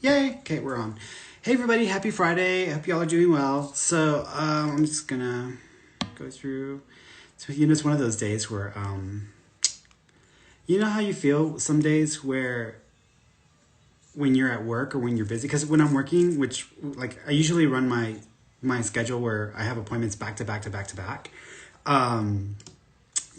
Yay! Okay, we're on. Hey everybody, happy Friday. I hope y'all are doing well. So I'm just gonna go through. So it's one of those days where you know how you feel some days where when you're at work or when you're busy. Because when I'm working, which like I usually run my schedule where I have appointments back to back to back to back. I'm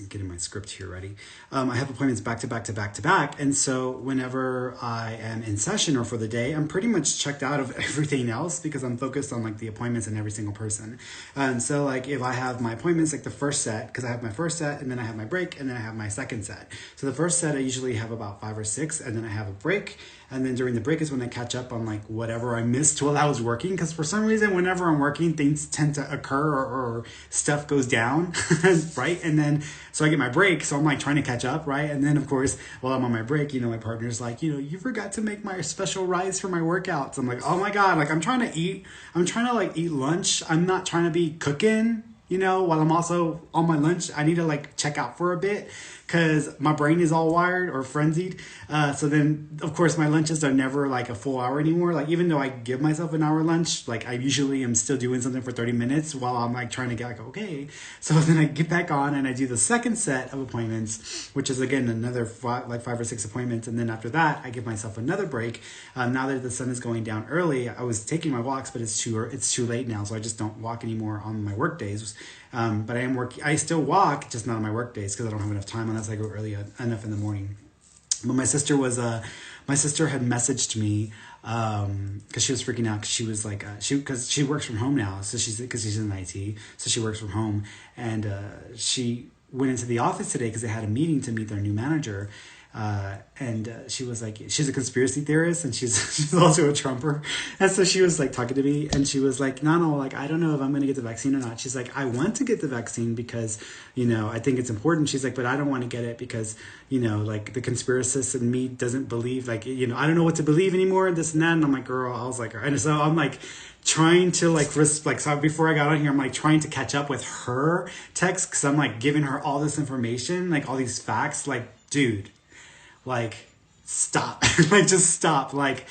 getting my script here ready. I have appointments back to back to back to back. And so whenever I am in session or for the day, I'm pretty much checked out of everything else because I'm focused on like the appointments and every single person. And so like if I have my appointments, like the first set, because I have my first set and then I have my break and then I have my second set. So the first set, I usually have about 5 or 6 and then I have a break. And then during the break is when I catch up on like whatever I missed while I was working. Because for some reason, whenever I'm working, things tend to occur or stuff goes down, right? And then, so I get my break. So I'm like trying to catch up, right? And then of course, while I'm on my break, my partner's like, you forgot to make my special rice for my workouts. I'm like, oh my God, like I'm trying to eat lunch. I'm not trying to be cooking, while I'm also on my lunch. I need to like check out for a bit because my brain is all wired or frenzied. So then, of course, my lunches are never like a full hour anymore. Like even though I give myself an hour lunch, like I usually am still doing something for 30 minutes while I'm like trying to get like, okay. So then I get back on and I do the second set of appointments, which is again another 5 or 6 appointments. And then after that, I give myself another break. Now that the sun is going down early, I was taking my walks, but it's too late now. So I just don't walk anymore on my work days. But I still walk, just not on my work days because I don't have enough time unless I go early enough in the morning. But my sister had messaged me because she was freaking out because she was like because she works from home now, so because she's in IT, so she works from home, and she went into the office today because they had a meeting to meet their new manager. And she was like, she's a conspiracy theorist and she's also a Trumper. And so she was like talking to me and she was like, no, like, I don't know if I'm going to get the vaccine or not. She's like, I want to get the vaccine because, I think it's important. She's like, but I don't want to get it because, like the conspiracist in me doesn't believe like, I don't know what to believe anymore, this and that. And I'm like, girl, I was like, and so I'm like, trying to so before I got on here, I'm like trying to catch up with her text because I'm like giving her all this information, like all these facts, like, dude, like stop, like just stop, like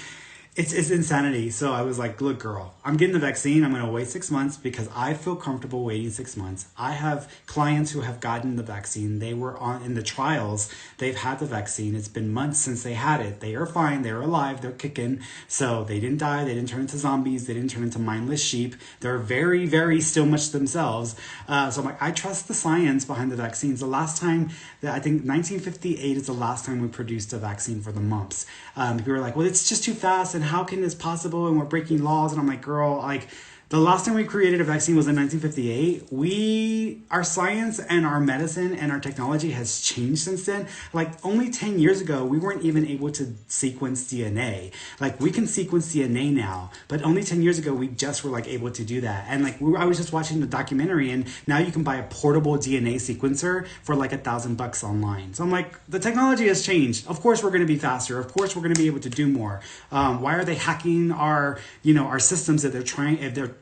it's insanity. So I was like, look, girl, I'm getting the vaccine. I'm going to wait 6 months because I feel comfortable waiting 6 months. I have clients who have gotten the vaccine. They were in the trials. They've had the vaccine. It's been months since they had it. They are fine. They're alive. They're kicking. So they didn't die. They didn't turn into zombies. They didn't turn into mindless sheep. They're very, very still much themselves. So I'm like, I trust the science behind the vaccines. The last time I think 1958 is the last time we produced a vaccine for the mumps. People were like, well, it's just too fast. And how can this possible? And we're breaking laws. And I'm like, girl, like the last time we created a vaccine was in 1958. Our science and our medicine and our technology has changed since then. Like only 10 years ago, we weren't even able to sequence DNA. Like we can sequence DNA now, but only 10 years ago, we just were like able to do that. And like I was just watching the documentary and now you can buy a portable DNA sequencer for like $1,000 online. So I'm like, the technology has changed. Of course, we're going to be faster. Of course, we're going to be able to do more. Why are they hacking our systems that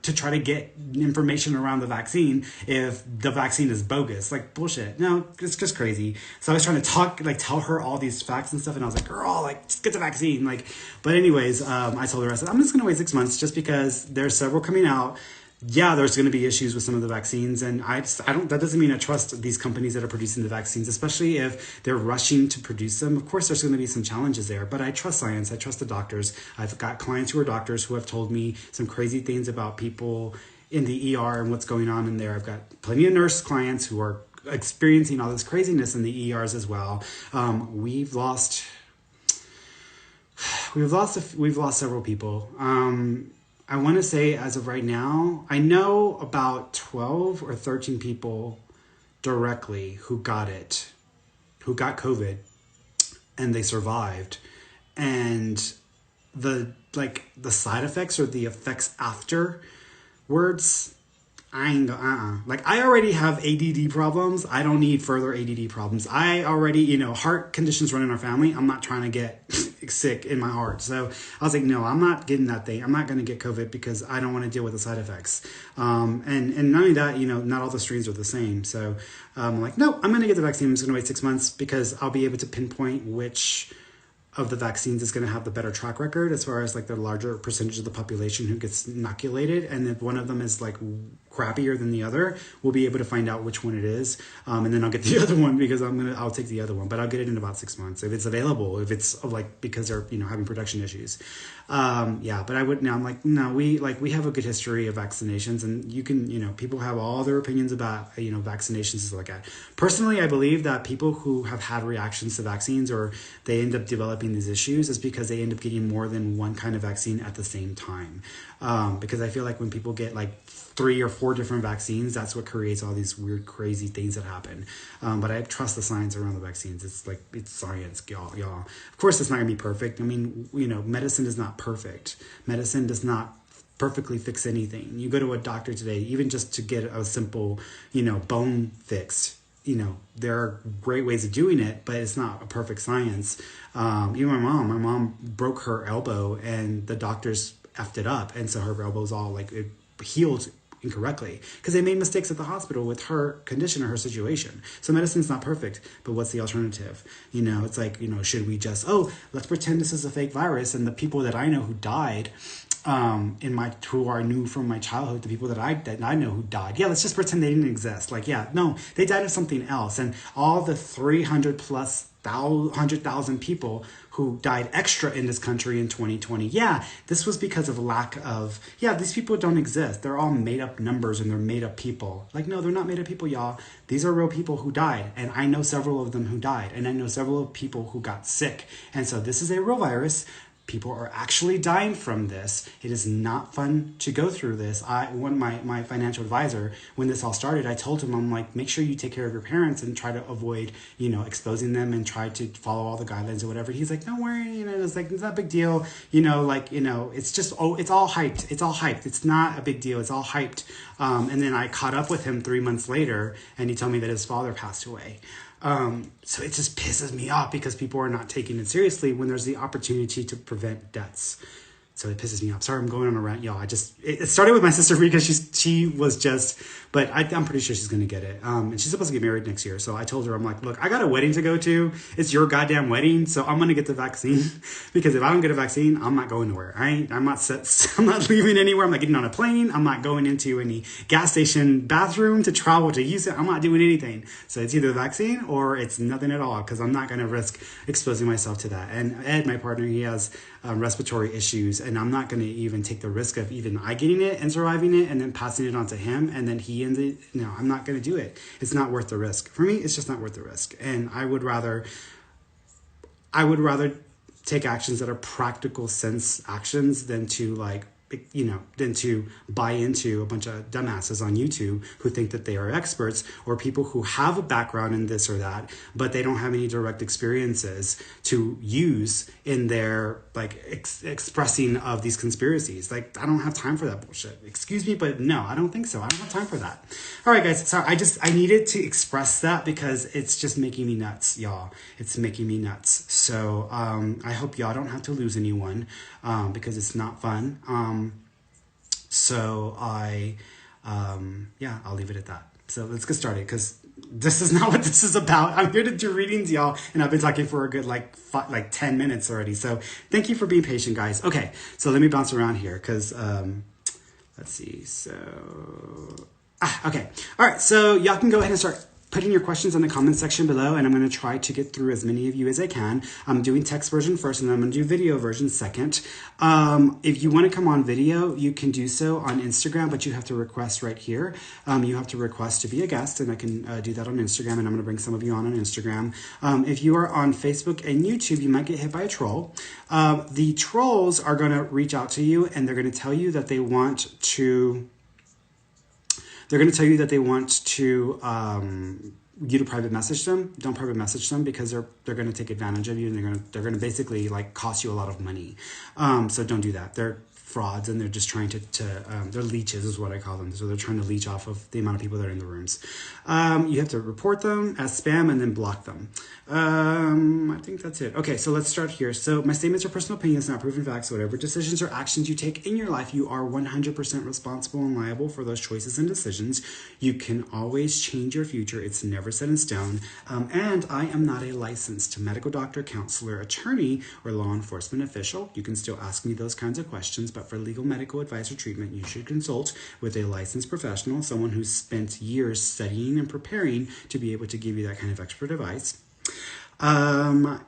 to try to get information around the vaccine if the vaccine is bogus? Like bullshit. No, it's just crazy. So I was trying to tell her all these facts and stuff. And I was like, girl, like just get the vaccine. Like, but anyways, I told her, I said, I'm just going to wait 6 months just because there's several coming out. Yeah, there's going to be issues with some of the vaccines. And that doesn't mean I trust these companies that are producing the vaccines, especially if they're rushing to produce them. Of course, there's going to be some challenges there, but I trust science. I trust the doctors. I've got clients who are doctors who have told me some crazy things about people in the ER and what's going on in there. I've got plenty of nurse clients who are experiencing all this craziness in the ERs as well. We've lost several people. I want to say as of right now, I know about 12 or 13 people directly who got COVID and they survived. And the side effects or the effects afterwards, like I already have ADD problems. I don't need further ADD problems. I already, heart conditions run in our family. I'm not trying to get sick in my heart. So I was like, no, I'm not getting that thing. I'm not going to get COVID because I don't want to deal with the side effects. And not only that, not all the strains are the same. So I'm like, no, I'm going to get the vaccine. I'm just going to wait 6 months because I'll be able to pinpoint which of the vaccines is going to have the better track record as far as like the larger percentage of the population who gets inoculated. And if one of them is like crappier than the other, we'll be able to find out which one it is. And then I'll get the other one because I'll take the other one, but I'll get it in about 6 months if it's available, if it's like, because they're, having production issues. But I would, now I'm like, no, we have a good history of vaccinations, and you can, people have all their opinions about, vaccinations and stuff like that. Personally, I believe that people who have had reactions to vaccines or they end up developing these issues is because they end up getting more than one kind of vaccine at the same time. Because I feel like when people get like 3 or 4 different vaccines, that's what creates all these weird, crazy things that happen. But I trust the science around the vaccines. It's science, y'all. Of course, it's not gonna be perfect. I mean, medicine is not perfect. Medicine does not perfectly fix anything. You go to a doctor today, even just to get a simple, bone fixed. There are great ways of doing it, but it's not a perfect science. Even my mom broke her elbow and the doctors effed it up. And so her elbow's all like, it healed incorrectly because they made mistakes at the hospital with her condition or her situation. So medicine's not perfect, but what's the alternative? It's like, should we just, let's pretend this is a fake virus, and the people that I know who died, who I knew from my childhood, the people that I know who died, let's just pretend they didn't exist. No, they died of something else. And all the 300 plus 100,000 people who died extra in this country in 2020. This was because of lack of, these people don't exist. They're all made up numbers and they're made up people. No, they're not made up people, y'all. These are real people who died. And I know several of them who died. And I know several of people who got sick. And so this is a real virus. People are actually dying from this. It is not fun to go through this. My financial advisor, when this all started, I told him, I'm like, make sure you take care of your parents and try to avoid, exposing them and try to follow all the guidelines or whatever. He's like, don't worry, it's like, it's not a big deal. It's just, it's all hyped. It's all hyped. It's not a big deal. It's all hyped. And then I caught up with him 3 months later and he told me that his father passed away. So it just pisses me off because people are not taking it seriously when there's the opportunity to prevent deaths. So it pisses me off. Sorry, I'm going on a rant, y'all. It started with my sister because she was just, but I'm pretty sure she's going to get it. And she's supposed to get married next year. So I told her, I'm like, look, I got a wedding to go to. It's your goddamn wedding. So I'm going to get the vaccine because if I don't get a vaccine, I'm not going nowhere. I'm not leaving anywhere. I'm not getting on a plane. I'm not going into any gas station bathroom to travel to use it. I'm not doing anything. So it's either the vaccine or it's nothing at all because I'm not going to risk exposing myself to that. And Ed, my partner, he has respiratory issues, and I'm not going to even take the risk of even I getting it and surviving it and then passing it on to him and then he ends it. No, I'm not going to do it. It's not worth the risk. For me, it's just not worth the risk. And I would rather take actions that are practical sense actions than to than to buy into a bunch of dumbasses on YouTube who think that they are experts, or people who have a background in this or that, but they don't have any direct experiences to use in their expressing of these conspiracies. I don't have time for that bullshit. Excuse me, but no, I don't think so. I don't have time for that. All right, guys. Sorry, I needed to express that because it's just making me nuts, y'all. It's making me nuts. So I hope y'all don't have to lose anyone because it's not fun. So I'll leave it at that. So let's get started because this is not what this is about. I'm here to do readings, y'all, and I've been talking for a good 10 minutes already. So thank you for being patient, guys. Okay, so let me bounce around here because let's see. So okay, all right. So y'all can go ahead and start putting your questions in the comment section below, and I'm going to try to get through as many of you as I can. I'm doing text version first, and then I'm going to do video version second. If you want to come on video, you can do so on Instagram, but you have to request right here. You have to request to be a guest, and I can do that on Instagram, and I'm going to bring some of you on Instagram. If you are on Facebook and YouTube, you might get hit by a troll. The trolls are going to reach out to you, and they're going to tell you that they want to... you to private message them. Don't private message them because they're going to take advantage of you, and they're going to basically cost you a lot of money. So don't do that. frauds, and they're just trying they're leeches is what I call them. So they're trying to leech off of the amount of people that are in the rooms. You have to report them as spam and then block them. I think that's it. Okay, so let's start here. So my statements are personal opinions, not proven facts. Whatever decisions or actions you take in your life, you are 100% responsible and liable for those choices and decisions. You can always change your future. It's never set in stone. And I am not a licensed medical doctor, counselor, attorney, or law enforcement official. You can still ask me those kinds of questions, but for legal medical advice or treatment, you should consult with a licensed professional, someone who's spent years studying and preparing to be able to give you that kind of expert advice.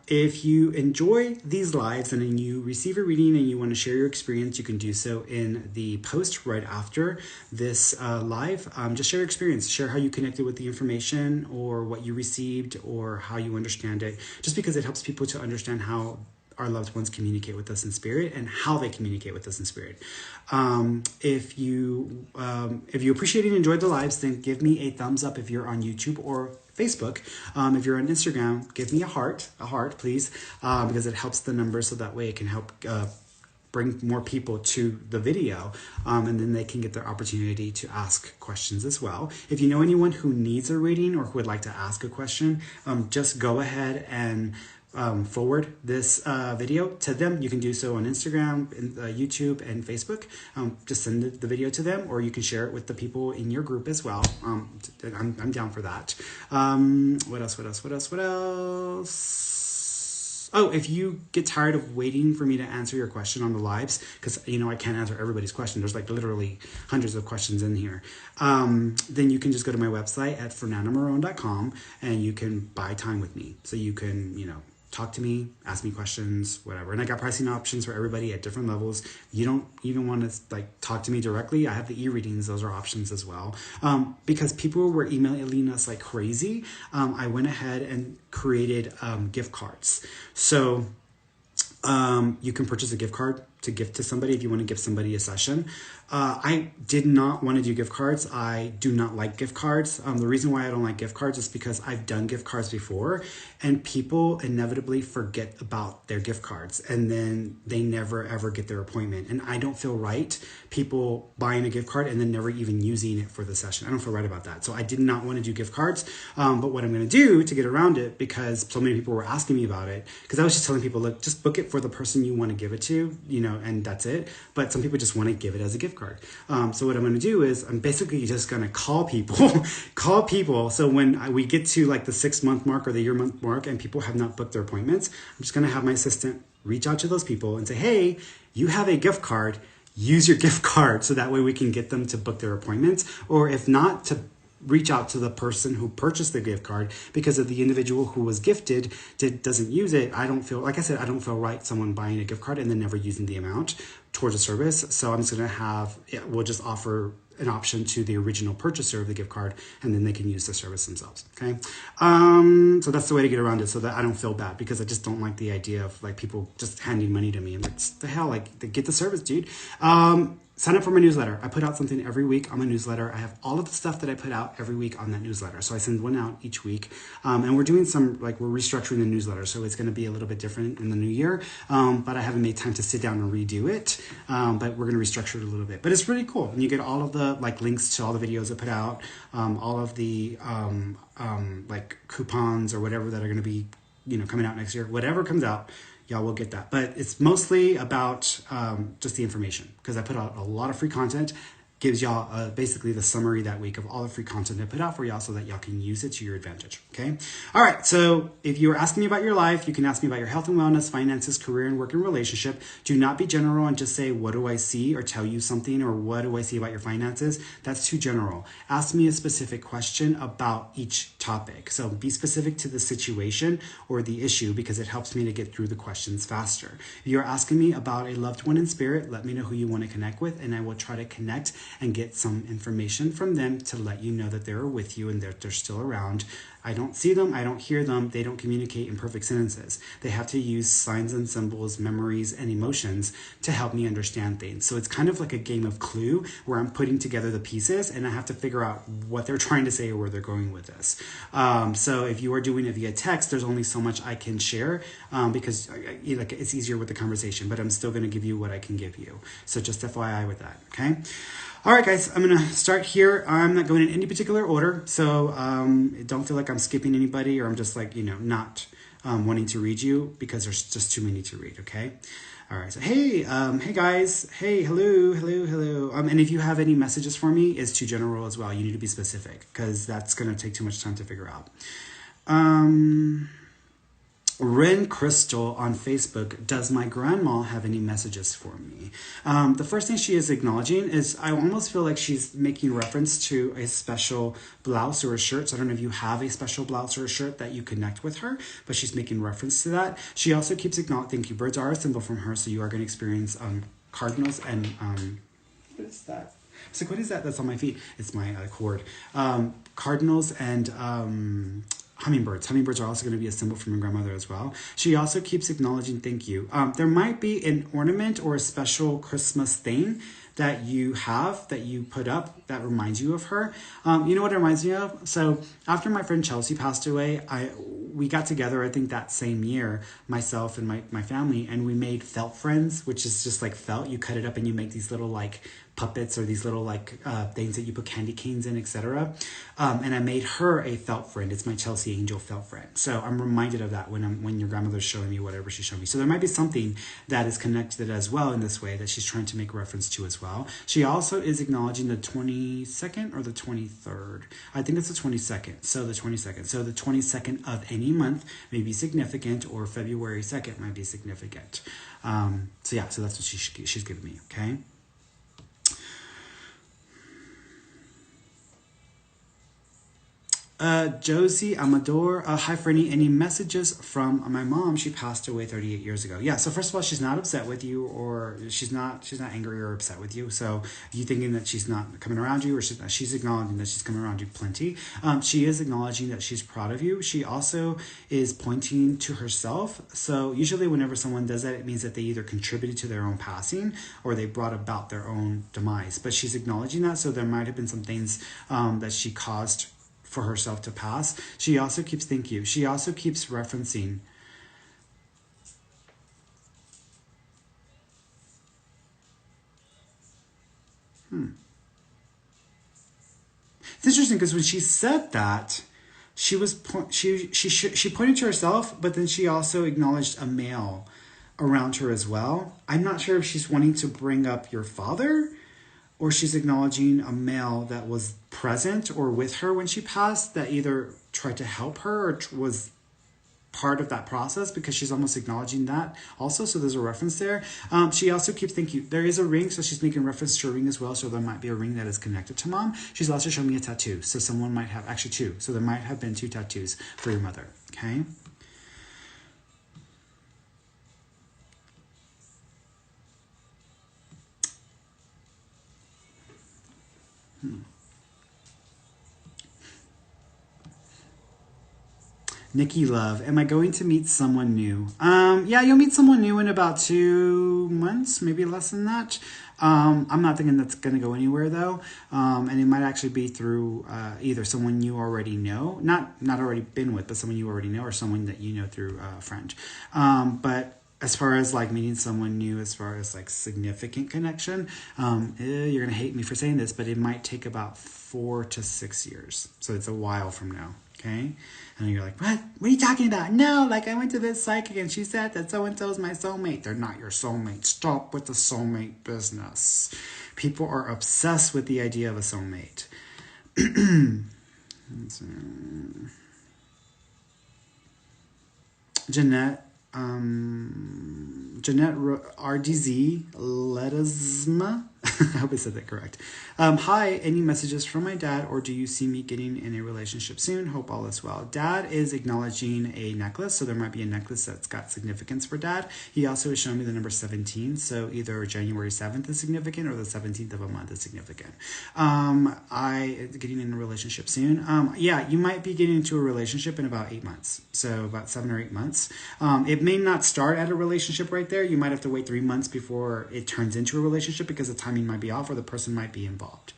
If you enjoy these lives and then you receive a reading and you want to share your experience, you can do so in the post right after this live. Just share your experience, share how you connected with the information or what you received or how you understand it, just because it helps people to understand how our loved ones communicate with us in spirit and how they communicate with us in spirit. If you appreciate and enjoyed the lives, then give me a thumbs up if you're on YouTube or Facebook. If you're on Instagram, give me a heart, please, because it helps the numbers, so that way it can help bring more people to the video, and then they can get their opportunity to ask questions as well. If you know anyone who needs a reading or who would like to ask a question, just go ahead and forward this video to them. You can do so on Instagram, YouTube, and Facebook. Just send the video to them, or you can share it with the people in your group as well. I'm down for that. What else? Oh, if you get tired of waiting for me to answer your question on the lives, because I can't answer everybody's question. There's like literally hundreds of questions in here. Then you can just go to my website at fernandomarron.com and you can buy time with me. So you can, talk to me, ask me questions, whatever. And I got pricing options for everybody at different levels. You don't even want to talk to me directly. I have the e-readings. Those are options as well. Because people were emailing us like crazy, I went ahead and created gift cards. So you can purchase a gift card to gift to somebody if you want to give somebody a session. I did not want to do gift cards. I do not like gift cards. The reason why I don't like gift cards is because I've done gift cards before and people inevitably forget about their gift cards and then they never ever get their appointment. And I don't feel right people buying a gift card and then never even using it for the session. I don't feel right about that. So I did not want to do gift cards. But what I'm going to do to get around it, because so many people were asking me about it, because I was just telling people, look, just book it for the person you want to give it to, and that's it. But some people just want to give it as a gift card. So what I'm going to do is I'm basically just going to call people. So when we get to like the 6-month mark or the year-month mark and people have not booked their appointments, I'm just going to have my assistant reach out to those people and say, hey, you have a gift card, use your gift card. So that way we can get them to book their appointments, or if not, to reach out to the person who purchased the gift card, because if the individual who was gifted doesn't use it, I don't feel right someone buying a gift card and then never using the amount towards a service. So I'm just going to we'll just offer an option to the original purchaser of the gift card, and then they can use the service themselves. Okay. So that's the way to get around it, so that I don't feel bad, because I just don't like the idea of like people just handing money to me. I'm like, the hell, like get the service, dude. Sign up for my newsletter. I put out something every week on my newsletter. I have all of the stuff that I put out every week on that newsletter. So I send one out each week. And we're doing we're restructuring the newsletter. So it's going to be a little bit different in the new year. But I haven't made time to sit down and redo it. But we're going to restructure it a little bit. But it's really cool. And you get all of the links to all the videos I put out, all of the coupons or whatever that are going to be, coming out next year. Whatever comes out, y'all will get that. But it's mostly about just the information, because I put out a lot of free content. Gives y'all basically the summary that week of all the free content I put out for y'all, so that y'all can use it to your advantage. Okay. All right. So if you're asking me about your life, you can ask me about your health and wellness, finances, career, and work and relationship. Do not be general and just say, what do I see, or tell you something, or what do I see about your finances? That's too general. Ask me a specific question about each topic. So be specific to the situation or the issue, because it helps me to get through the questions faster. If you're asking me about a loved one in spirit, let me know who you want to connect with, and I will try to connect and get some information from them to let you know that they're with you and they're still around. I don't see them, I don't hear them, they don't communicate in perfect sentences. They have to use signs and symbols, memories, and emotions to help me understand things. So it's kind of like a game of Clue where I'm putting together the pieces and I have to figure out what they're trying to say or where they're going with this. So if you are doing it via text, there's only so much I can share because like it's easier with the conversation, but I'm still going to give you what I can give you. So just FYI with that, okay? All right, guys, I'm going to start here. I'm not going in any particular order, so don't feel like I'm skipping anybody or I'm just like, not wanting to read you because there's just too many to read, okay? All right, so hey guys. Hey, hello. And if you have any messages for me, it's too general as well. You need to be specific because that's going to take too much time to figure out. Ren Crystal on Facebook, does my grandma have any messages for me? The first thing she is acknowledging is I almost feel like she's making reference to a special blouse or a shirt. So I don't know if you have a special blouse or a shirt that you connect with her, but she's making reference to that. She also keeps acknowledging, thank you, birds are a symbol from her, so you are going to experience cardinals and, what is that? I was like, what is that? That's on my feet. It's my cord. Cardinals and hummingbirds. Hummingbirds are also going to be a symbol from your grandmother as well. She also keeps acknowledging thank you. There might be an ornament or a special Christmas thing that you have, that you put up, that reminds you of her. You know what it reminds me of? So after my friend Chelsea passed away, we got together, I think that same year, myself and my family, and we made felt friends, which is just like felt. You cut it up and you make these little like puppets or these little like things that you put candy canes in, etc. And I made her a felt friend. It's my Chelsea Angel felt friend. So I'm reminded of that when your grandmother's showing me whatever she showed me. So there might be something that is connected as well in this way that she's trying to make reference to as well. She also is acknowledging the 22nd or the 23rd. I think it's the 22nd. So the 22nd. So the 22nd of any month may be significant, or February 2nd might be significant. So that's what she's giving me, okay? Josie Amador, hi Ferny, any messages from my mom? She passed away 38 years ago. Yeah, so first of all, she's not upset with you, or she's not angry or upset with you. So you thinking that she's not coming around you, or she's acknowledging that she's coming around you plenty. She is acknowledging that she's proud of you. She also is pointing to herself. So usually whenever someone does that, it means that they either contributed to their own passing or they brought about their own demise. But she's acknowledging that, so there might have been some things that she caused for herself to pass. She also keeps, thank you. She also keeps referencing It's interesting because when she said that, she pointed to herself, but then she also acknowledged a male around her as well. I'm not sure if she's wanting to bring up your father, or she's acknowledging a male that was present or with her when she passed, that either tried to help her or was part of that process, because she's almost acknowledging that also. So there's a reference there. She also keeps thinking there is a ring, so she's making reference to a ring as well. So there might be a ring that is connected to mom. She's also showing me a tattoo. So someone might have actually two. So there might have been two tattoos for your mother. Okay. Nikki Love, am I going to meet someone new? Yeah, you'll meet someone new in about 2 months, maybe less than that. I'm not thinking that's going to go anywhere though. And it might actually be through either someone you already know, not already been with, but someone you already know, or someone that you know through a friend. But as far as like meeting someone new, as far as like significant connection, you're going to hate me for saying this, but it might take about 4 to 6 years. So it's a while from now. Okay. And you're like, what are you talking about? No, like I went to this psychic and she said that so-and-so's my soulmate. They're not your soulmate. Stop with the soulmate business. People are obsessed with the idea of a soulmate. Jeanette RDZ Ledesma. I hope I said that correct. Hi, any messages from my dad, or do you see me getting in a relationship soon? Hope all is well. Dad is acknowledging a necklace, so there might be a necklace that's got significance for Dad. He also is showing me the number 17, so either January 7th is significant or the 17th of a month is significant. I getting in a relationship soon. Yeah, you might be getting into a relationship in about 8 months, so about 7 or 8 months. It may not start at a relationship right there. You might have to wait 3 months before it turns into a relationship because the timing might be off or the person might be involved.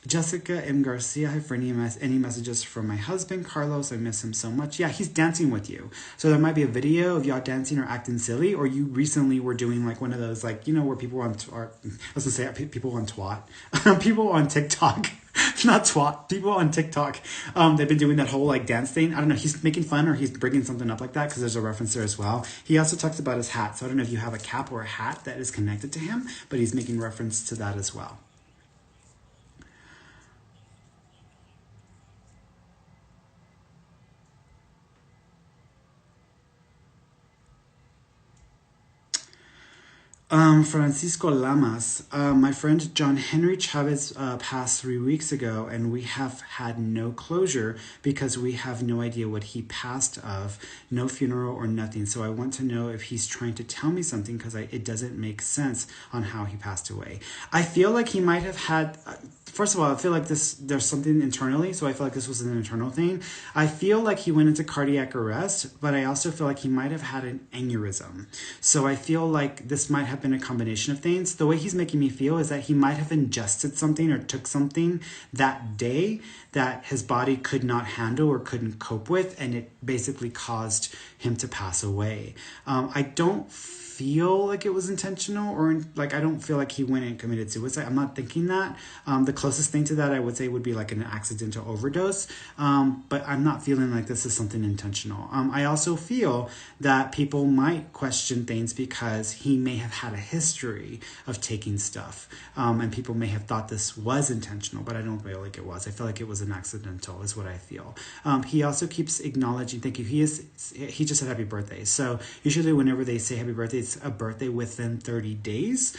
Jessica M. Garcia, hi Ferny, any messages from my husband, Carlos? I miss him so much. Yeah, he's dancing with you. So there might be a video of y'all dancing or acting silly, or you recently were doing like one of those, like, you know, where people on, or, I was gonna say people on twat, people on TikTok, not twat, people on TikTok. They've been doing that whole like dance thing. I don't know, he's making fun or he's bringing something up like that because there's a reference there as well. He also talks about his hat. So I don't know if you have a cap or a hat that is connected to him, but he's making reference to that as well. Francisco Lamas, my friend John Henry Chavez passed 3 weeks ago, and we have had no closure because we have no idea what he passed of, no funeral or nothing. So I want to know if he's trying to tell me something because it doesn't make sense on how he passed away. I feel like he might have had... First of all, I feel like there's something internally, so I feel like this was an internal thing. I feel like he went into cardiac arrest, but I also feel like he might have had an aneurysm. So I feel like this might have been a combination of things. The way he's making me feel is that he might have ingested something or took something that day that his body could not handle or couldn't cope with, and it basically caused him to pass away. I don't feel like it was intentional, or like I don't feel like he went and committed suicide. I'm not thinking that. The closest thing to that I would say would be like an accidental overdose, but I'm not feeling like this is something intentional. I also feel that people might question things because he may have had a history of taking stuff, and people may have thought this was intentional, but I don't feel like it was. I feel like it was an accidental is what I feel. He also keeps acknowledging, thank you, he just said happy birthday. So usually whenever they say happy birthday, it's a birthday within 30 days,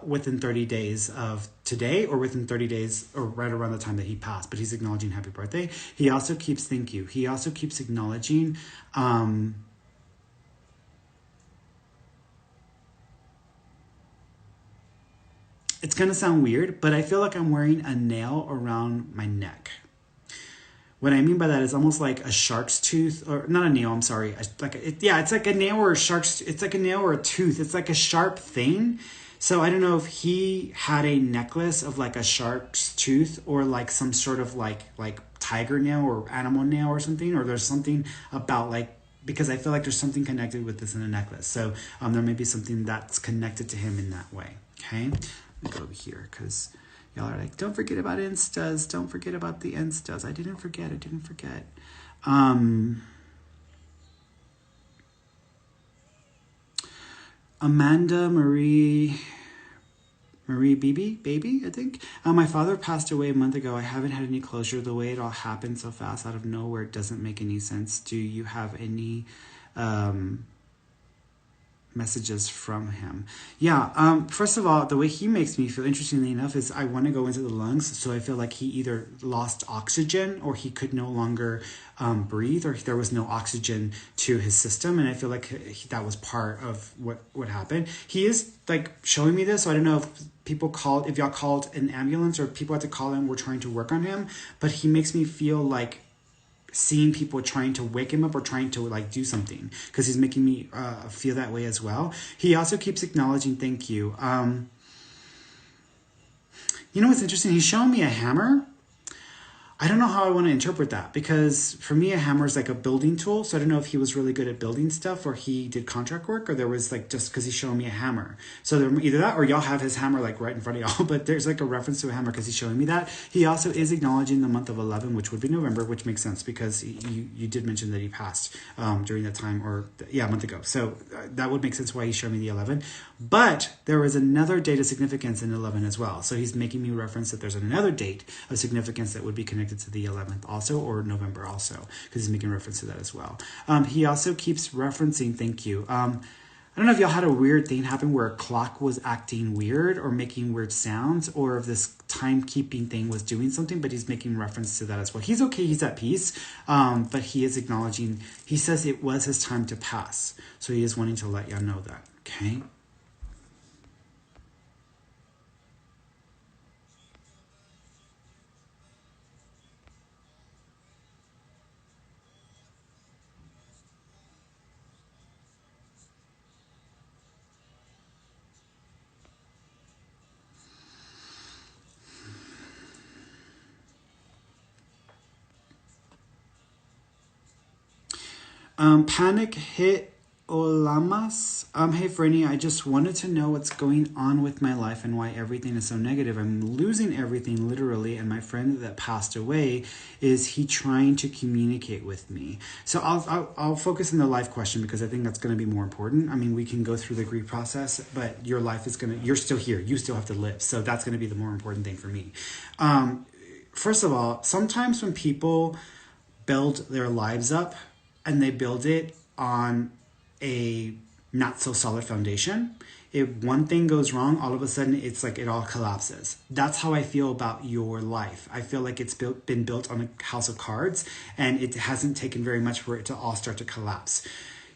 within 30 days of today, or within 30 days or right around the time that he passed, but he's acknowledging happy birthday. He also keeps, thank you, he also keeps acknowledging it's gonna sound weird, but I feel like I'm wearing a nail around my neck. What I mean by that is almost like a shark's tooth, or not a nail, I'm sorry. It's like a nail or a shark's, it's like a nail or a tooth. It's like a sharp thing. So I don't know if he had a necklace of like a shark's tooth or like some sort of like tiger nail or animal nail or something, or there's something about like, because I feel like there's something connected with this in a necklace. So there may be something that's connected to him in that way. Okay, let me go over here because y'all are like, don't forget about Instas. Don't forget about the Instas. I didn't forget. Amanda Marie baby, I think. My father passed away a month ago. I haven't had any closure. The way it all happened so fast out of nowhere, it doesn't make any sense. Do you have any messages from him? Yeah, first of all, the way he makes me feel, interestingly enough, is I want to go into the lungs. So I feel like he either lost oxygen or he could no longer breathe, or there was no oxygen to his system, and I feel like that was part of what happened. He is like showing me this, so I don't know if y'all called an ambulance or people had to call him, were trying to work on him, but he makes me feel like seeing people trying to wake him up or trying to like do something, because he's making me feel that way as well. He also keeps acknowledging, thank you. You know what's interesting? He's showing me a hammer. I don't know how I want to interpret that, because for me, a hammer is like a building tool. So I don't know if he was really good at building stuff, or he did contract work, or there was like, just because he's showing me a hammer. So there, either that, or y'all have his hammer like right in front of y'all, but there's like a reference to a hammer because he's showing me that. He also is acknowledging the month of 11, which would be November, which makes sense because you did mention that he passed during that time, or a month ago. So that would make sense why he's showing me the 11. But there was another date of significance in 11 as well. So he's making me reference that there's another date of significance that would be connected connected to the 11th also, or November also, because he's making reference to that as well. He also keeps referencing, thank you. I don't know if y'all had a weird thing happen where a clock was acting weird or making weird sounds, or if this timekeeping thing was doing something, but he's making reference to that as well. He's okay, he's at peace, but he is acknowledging, he says it was his time to pass. So he is wanting to let y'all know that, okay? Panic hit Olamas. Hey Ferny, I just wanted to know what's going on with my life and why everything is so negative. I'm losing everything literally, and my friend that passed away, is he trying to communicate with me? So I'll focus on the life question because I think that's going to be more important. I mean, we can go through the grief process, but your life is you're still here. You still have to live. So that's going to be the more important thing for me. First of all, sometimes when people build their lives up, and they build it on a not so solid foundation, if one thing goes wrong, all of a sudden it's like it all collapses. That's how I feel about your life. I feel like it's been built on a house of cards, and it hasn't taken very much for it to all start to collapse.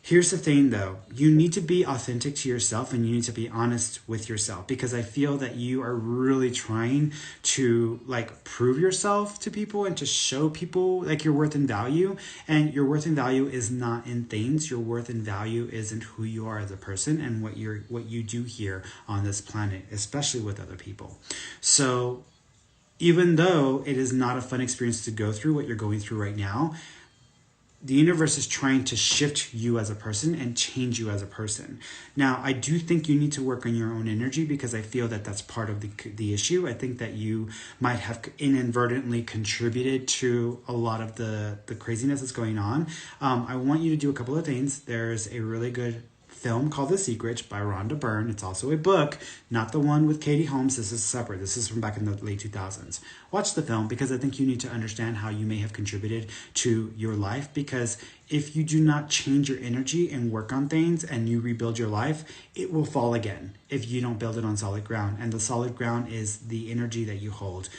Here's the thing though, you need to be authentic to yourself, and you need to be honest with yourself, because I feel that you are really trying to like prove yourself to people and to show people like your worth and value. And your worth and value is not in things. Your worth and value is in who you are as a person and what you do here on this planet, especially with other people. So even though it is not a fun experience to go through what you're going through right now, the universe is trying to shift you as a person and change you as a person. Now, I do think you need to work on your own energy, because I feel that that's part of the issue. I think that you might have inadvertently contributed to a lot of the craziness that's going on. I want you to do a couple of things. There's a really good film called The Secret by Rhonda Byrne. It's also a book, not the one with Katie Holmes. This is separate. This is from back in the late 2000s. Watch the film, because I think you need to understand how you may have contributed to your life, because if you do not change your energy and work on things and you rebuild your life, it will fall again if you don't build it on solid ground. And the solid ground is the energy that you hold,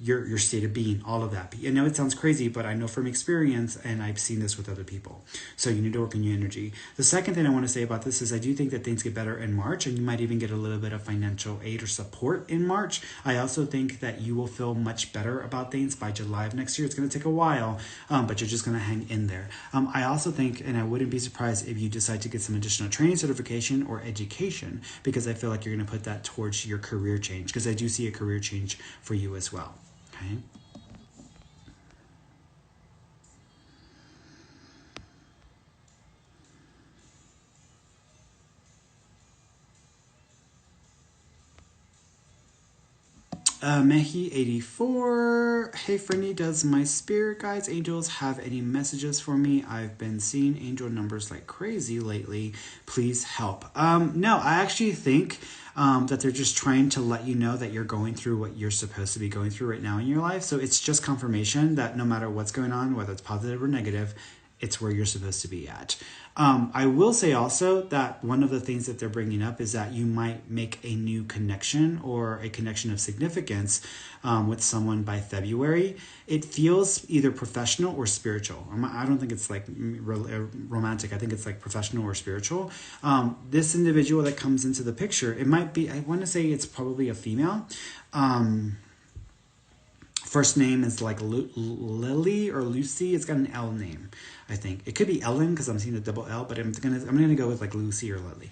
your state of being, all of that. I know it sounds crazy, but I know from experience, and I've seen this with other people. So you need to work on your energy. The second thing I want to say about this is I do think that things get better in March, and you might even get a little bit of financial aid or support in March. I also think that you will feel much better about things by July of next year. It's going to take a while, but you're just going to hang in there. I also think, and I wouldn't be surprised if you decide to get some additional training certification or education, because I feel like you're going to put that towards your career change, because I do see a career change for you as well. Okay. Mehi84. Hey Ferny, does my spirit guides, angels, have any messages for me? I've been seeing angel numbers like crazy lately. Please help. No, I actually think that they're just trying to let you know that you're going through what you're supposed to be going through right now in your life. So it's just confirmation that no matter what's going on, whether it's positive or negative, it's where you're supposed to be at. I will say also that one of the things that they're bringing up is that you might make a new connection or a connection of significance with someone by February. It feels either professional or spiritual. I don't think it's like romantic. I think it's like professional or spiritual. This individual that comes into the picture, it might be, I want to say it's probably a female. First name is like Lily or Lucy. It's got an L name, I think. It could be Ellen because I'm seeing a double L, but I'm gonna go with like Lucy or Lily.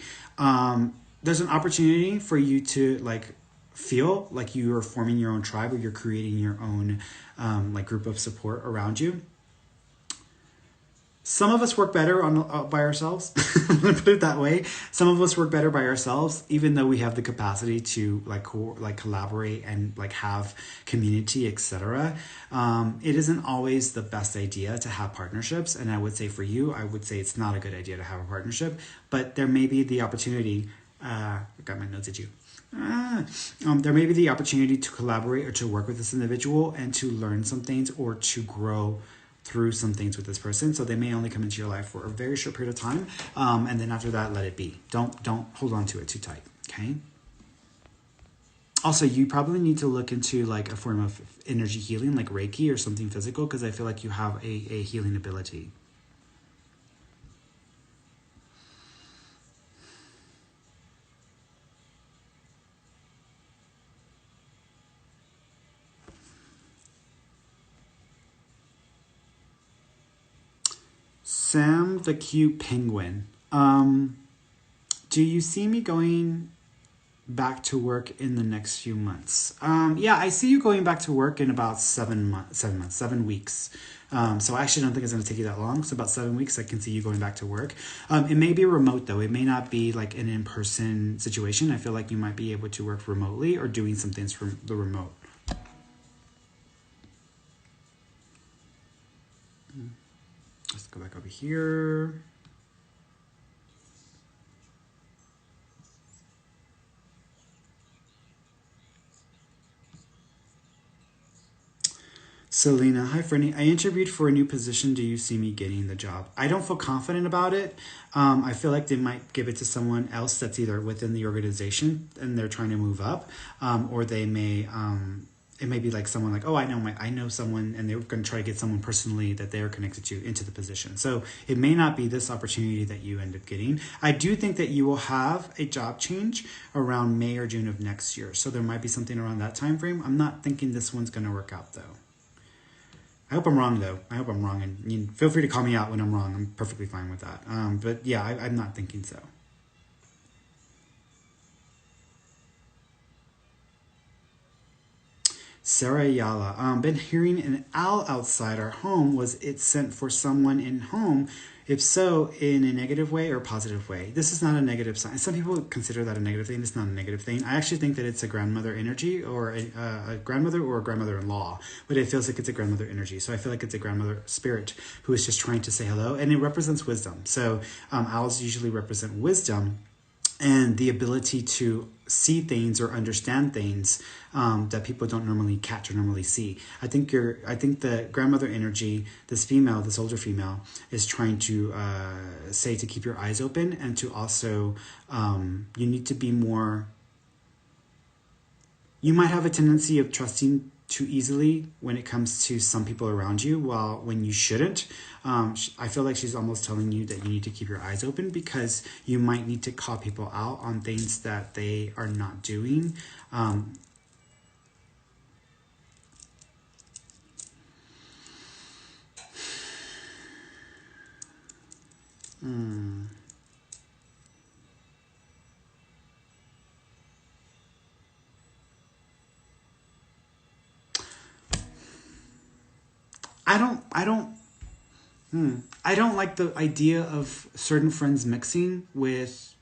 There's an opportunity for you to like feel like you are forming your own tribe, or you're creating your own like group of support around you. Some of us work better by ourselves. I'm gonna put it that way. Some of us work better by ourselves, even though we have the capacity to like collaborate and like have community, etc. It isn't always the best idea to have partnerships, and I would say for you, I would say it's not a good idea to have a partnership. But there may be the opportunity. I got my notes at you. There may be the opportunity to collaborate or to work with this individual and to learn some things or to grow through some things with this person. So they may only come into your life for a very short period of time, and then after that, let it be. Don't hold on to it too tight. Okay. Also, you probably need to look into like a form of energy healing, like Reiki or something physical, because I feel like you have a healing ability. Sam the cute penguin. Do you see me going back to work in the next few months? Yeah, I see you going back to work in about 7 weeks. So I actually don't think it's going to take you that long. So about 7 weeks, I can see you going back to work. It may be remote though. It may not be like an in-person situation. I feel like you might be able to work remotely or doing some things from the remote. Let's go back over here. Selena, hi Ferny. I interviewed for a new position. Do you see me getting the job? I don't feel confident about it. I feel like they might give it to someone else that's either within the organization and they're trying to move up, or they may. It may be like someone like, oh, I know someone, and they're going to try to get someone personally that they are connected to into the position. So it may not be this opportunity that you end up getting. I do think that you will have a job change around May or June of next year. So there might be something around that time frame. I'm not thinking this one's going to work out though. I hope I'm wrong, though. I hope I'm wrong. And you feel free to call me out when I'm wrong. I'm perfectly fine with that. But yeah, I'm not thinking so. Sarah Ayala. Been hearing an owl outside our home. Was it sent for someone in home? If so, in a negative way or positive way? This is not a negative sign. Some people consider that a negative thing. It's not a negative thing. I actually think that it's a grandmother energy or a grandmother or a grandmother-in-law, but it feels like it's a grandmother energy. So I feel like it's a grandmother spirit who is just trying to say hello, and it represents wisdom. So owls usually represent wisdom and the ability to see things or understand things that people don't normally catch or normally see. I think the grandmother energy, this older female, is trying to say to keep your eyes open and to also you need to be more. You might have a tendency of trusting too easily when it comes to some people around you, while when you shouldn't. I feel like she's almost telling you that you need to keep your eyes open because you might need to call people out on things that they are not doing. I don't like the idea of certain friends mixing with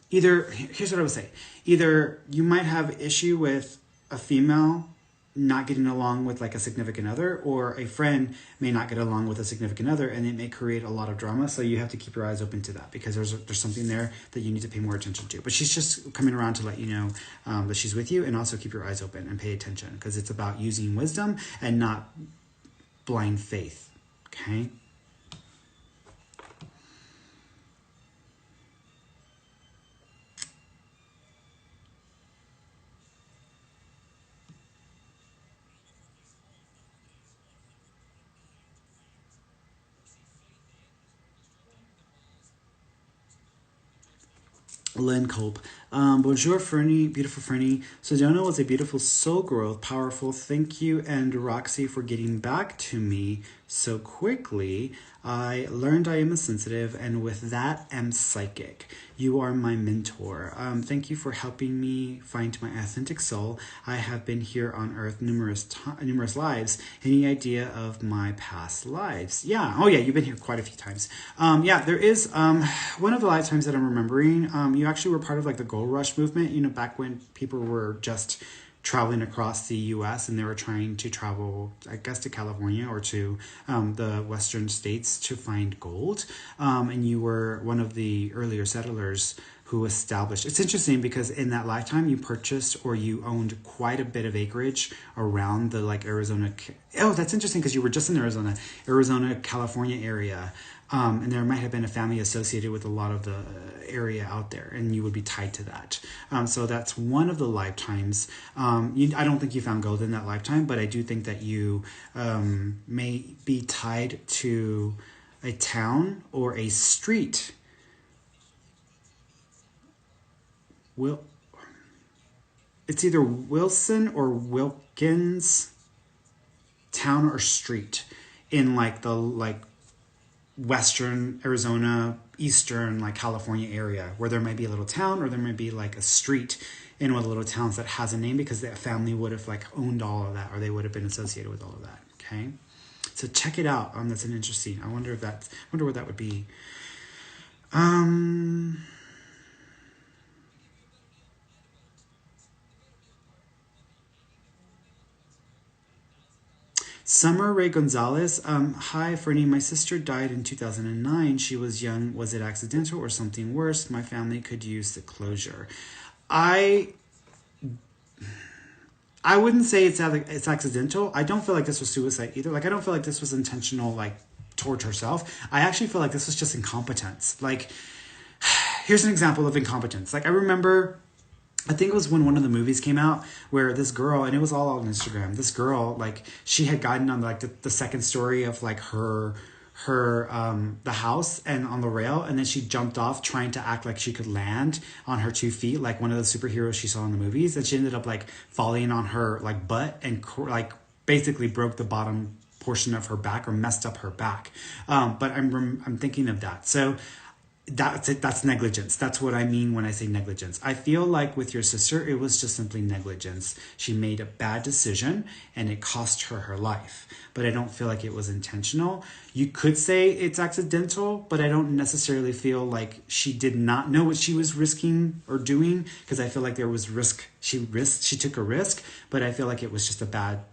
either. Here's what I would say. Either you might have issue with a female not getting along with like a significant other, or a friend may not get along with a significant other, and it may create a lot of drama. So you have to keep your eyes open to that because there's something there that you need to pay more attention to. But she's just coming around to let you know that she's with you, and also keep your eyes open and pay attention because it's about using wisdom and not blind faith. Okay. Lynn Culp. Bonjour, Ferny, beautiful Ferny. Sedona was a beautiful soul growth, powerful. Thank you and Roxy for getting back to me so quickly. I learned I am a sensitive, and with that, am psychic. You are my mentor. Thank you for helping me find my authentic soul. I have been here on Earth numerous lives. Any idea of my past lives? Yeah. Oh, yeah. You've been here quite a few times. Yeah. There is one of the lifetimes that I'm remembering. You actually were part of like the Gold Rush movement. You know, back when people were just traveling across the U.S. and they were trying to travel, I guess, to California or to the western states to find gold. And you were one of the earlier settlers who established. It's interesting because in that lifetime you purchased or you owned quite a bit of acreage around the like Arizona. Oh, that's interesting because you were just in Arizona, California area. And there might have been a family associated with a lot of the area out there, and you would be tied to that. So that's one of the lifetimes. I don't think you found gold in that lifetime, but I do think that you may be tied to a town or a street. Will it's either Wilson or Wilkins town or street in like the like western Arizona, eastern like California area where there might be a little town or there might be like a street in one of the little towns that has a name because that family would have like owned all of that or they would have been associated with all of that. Okay, so check it out. That's an interesting. I wonder what that would be. Summer Ray Gonzalez. Hi, Ferny. My sister died in 2009. She was young. Was it accidental or something worse? My family could use the closure. I wouldn't say it's accidental. I don't feel like this was suicide either. Like I don't feel like this was intentional, like towards herself. I actually feel like this was just incompetence. Like, here's an example of incompetence. Like I remember I think it was when one of the movies came out where this girl, and it was all on Instagram, this girl, like she had gotten on like the second story of like her the house and on the rail, and then she jumped off trying to act like she could land on her 2 feet like one of the superheroes she saw in the movies, and she ended up like falling on her like butt and like basically broke the bottom portion of her back or messed up her back. But I'm thinking of that. So that's it. That's negligence. That's what I mean when I say negligence. I feel like with your sister, it was just simply negligence. She made a bad decision and it cost her her life. But I don't feel like it was intentional. You could say it's accidental, but I don't necessarily feel like she did not know what she was risking or doing, because I feel like there was risk. She took a risk, but I feel like it was just a bad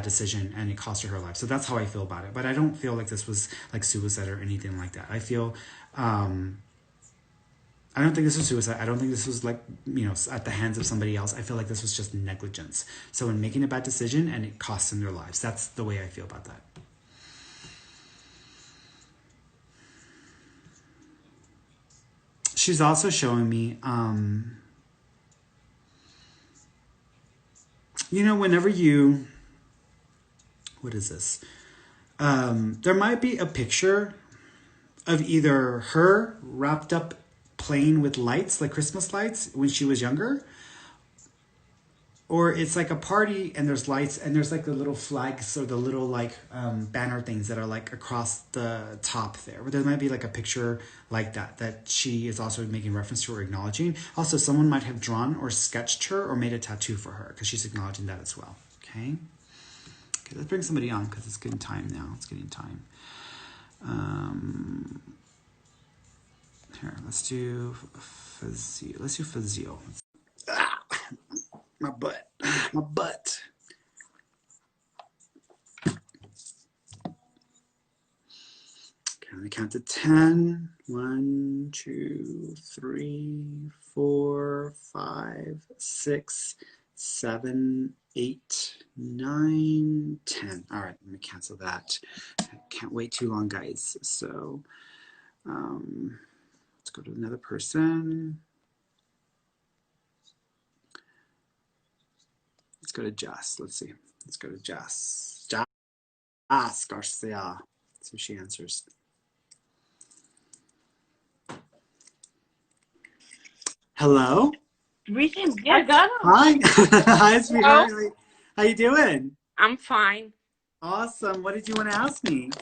decision and it cost her her life. So that's how I feel about it. But I don't feel like this was like suicide or anything like that. I feel I don't think this was suicide. I don't think this was like, at the hands of somebody else. I feel like this was just negligence. So in making a bad decision and it cost them their lives. That's the way I feel about that. She's also showing me, whenever you, what is this? There might be a picture of either her wrapped up playing with lights, like Christmas lights, when she was younger, or it's like a party and there's lights and there's like the little flags or the little like banner things that are like across the top there. But there might be like a picture like that she is also making reference to or acknowledging. Also, someone might have drawn or sketched her or made a tattoo for her because she's acknowledging that as well. Okay, let's bring somebody on because it's getting time now. It's getting time. Here, let's do Fazil. Let's do Fazil. My butt. My butt. Okay, let me count to 10. 1, 2, 3, 4, 5, 6, 7, 8, 9, 10. All right, let me cancel that. I can't wait too long, guys. So let's go to another person. Let's go to Jess. Let's see. Let's go to Jess. Jess Garcia. Let's see if she answers. Hello? Greetings. Yeah, I got him. Hi. Hi, sweetheart. How you doing? I'm fine. Awesome. What did you want to ask me?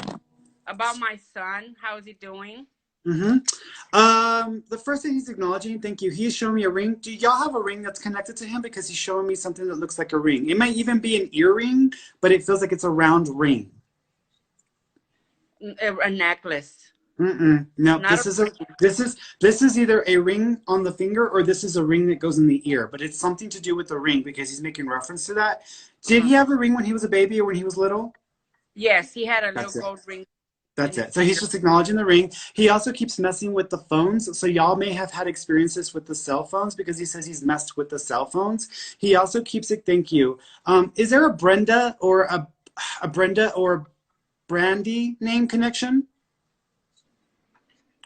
About my son. How is he doing? The first thing he's acknowledging, thank you. He's showing me a ring. Do y'all have a ring that's connected to him? Because he's showing me something that looks like a ring. It might even be an earring, but it feels like it's a round ring. A necklace. No, this is either a ring on the finger or this is a ring that goes in the ear, but it's something to do with the ring because he's making reference to that. Did he have a ring when he was a baby or when he was little? Yes, he had a little gold ring That's it. So he's just acknowledging the ring. He also keeps messing with the phones. So y'all may have had experiences with the cell phones because he says he's messed with the cell phones. He also keeps it. Thank you. Is there a Brenda or a Brenda or Brandy name connection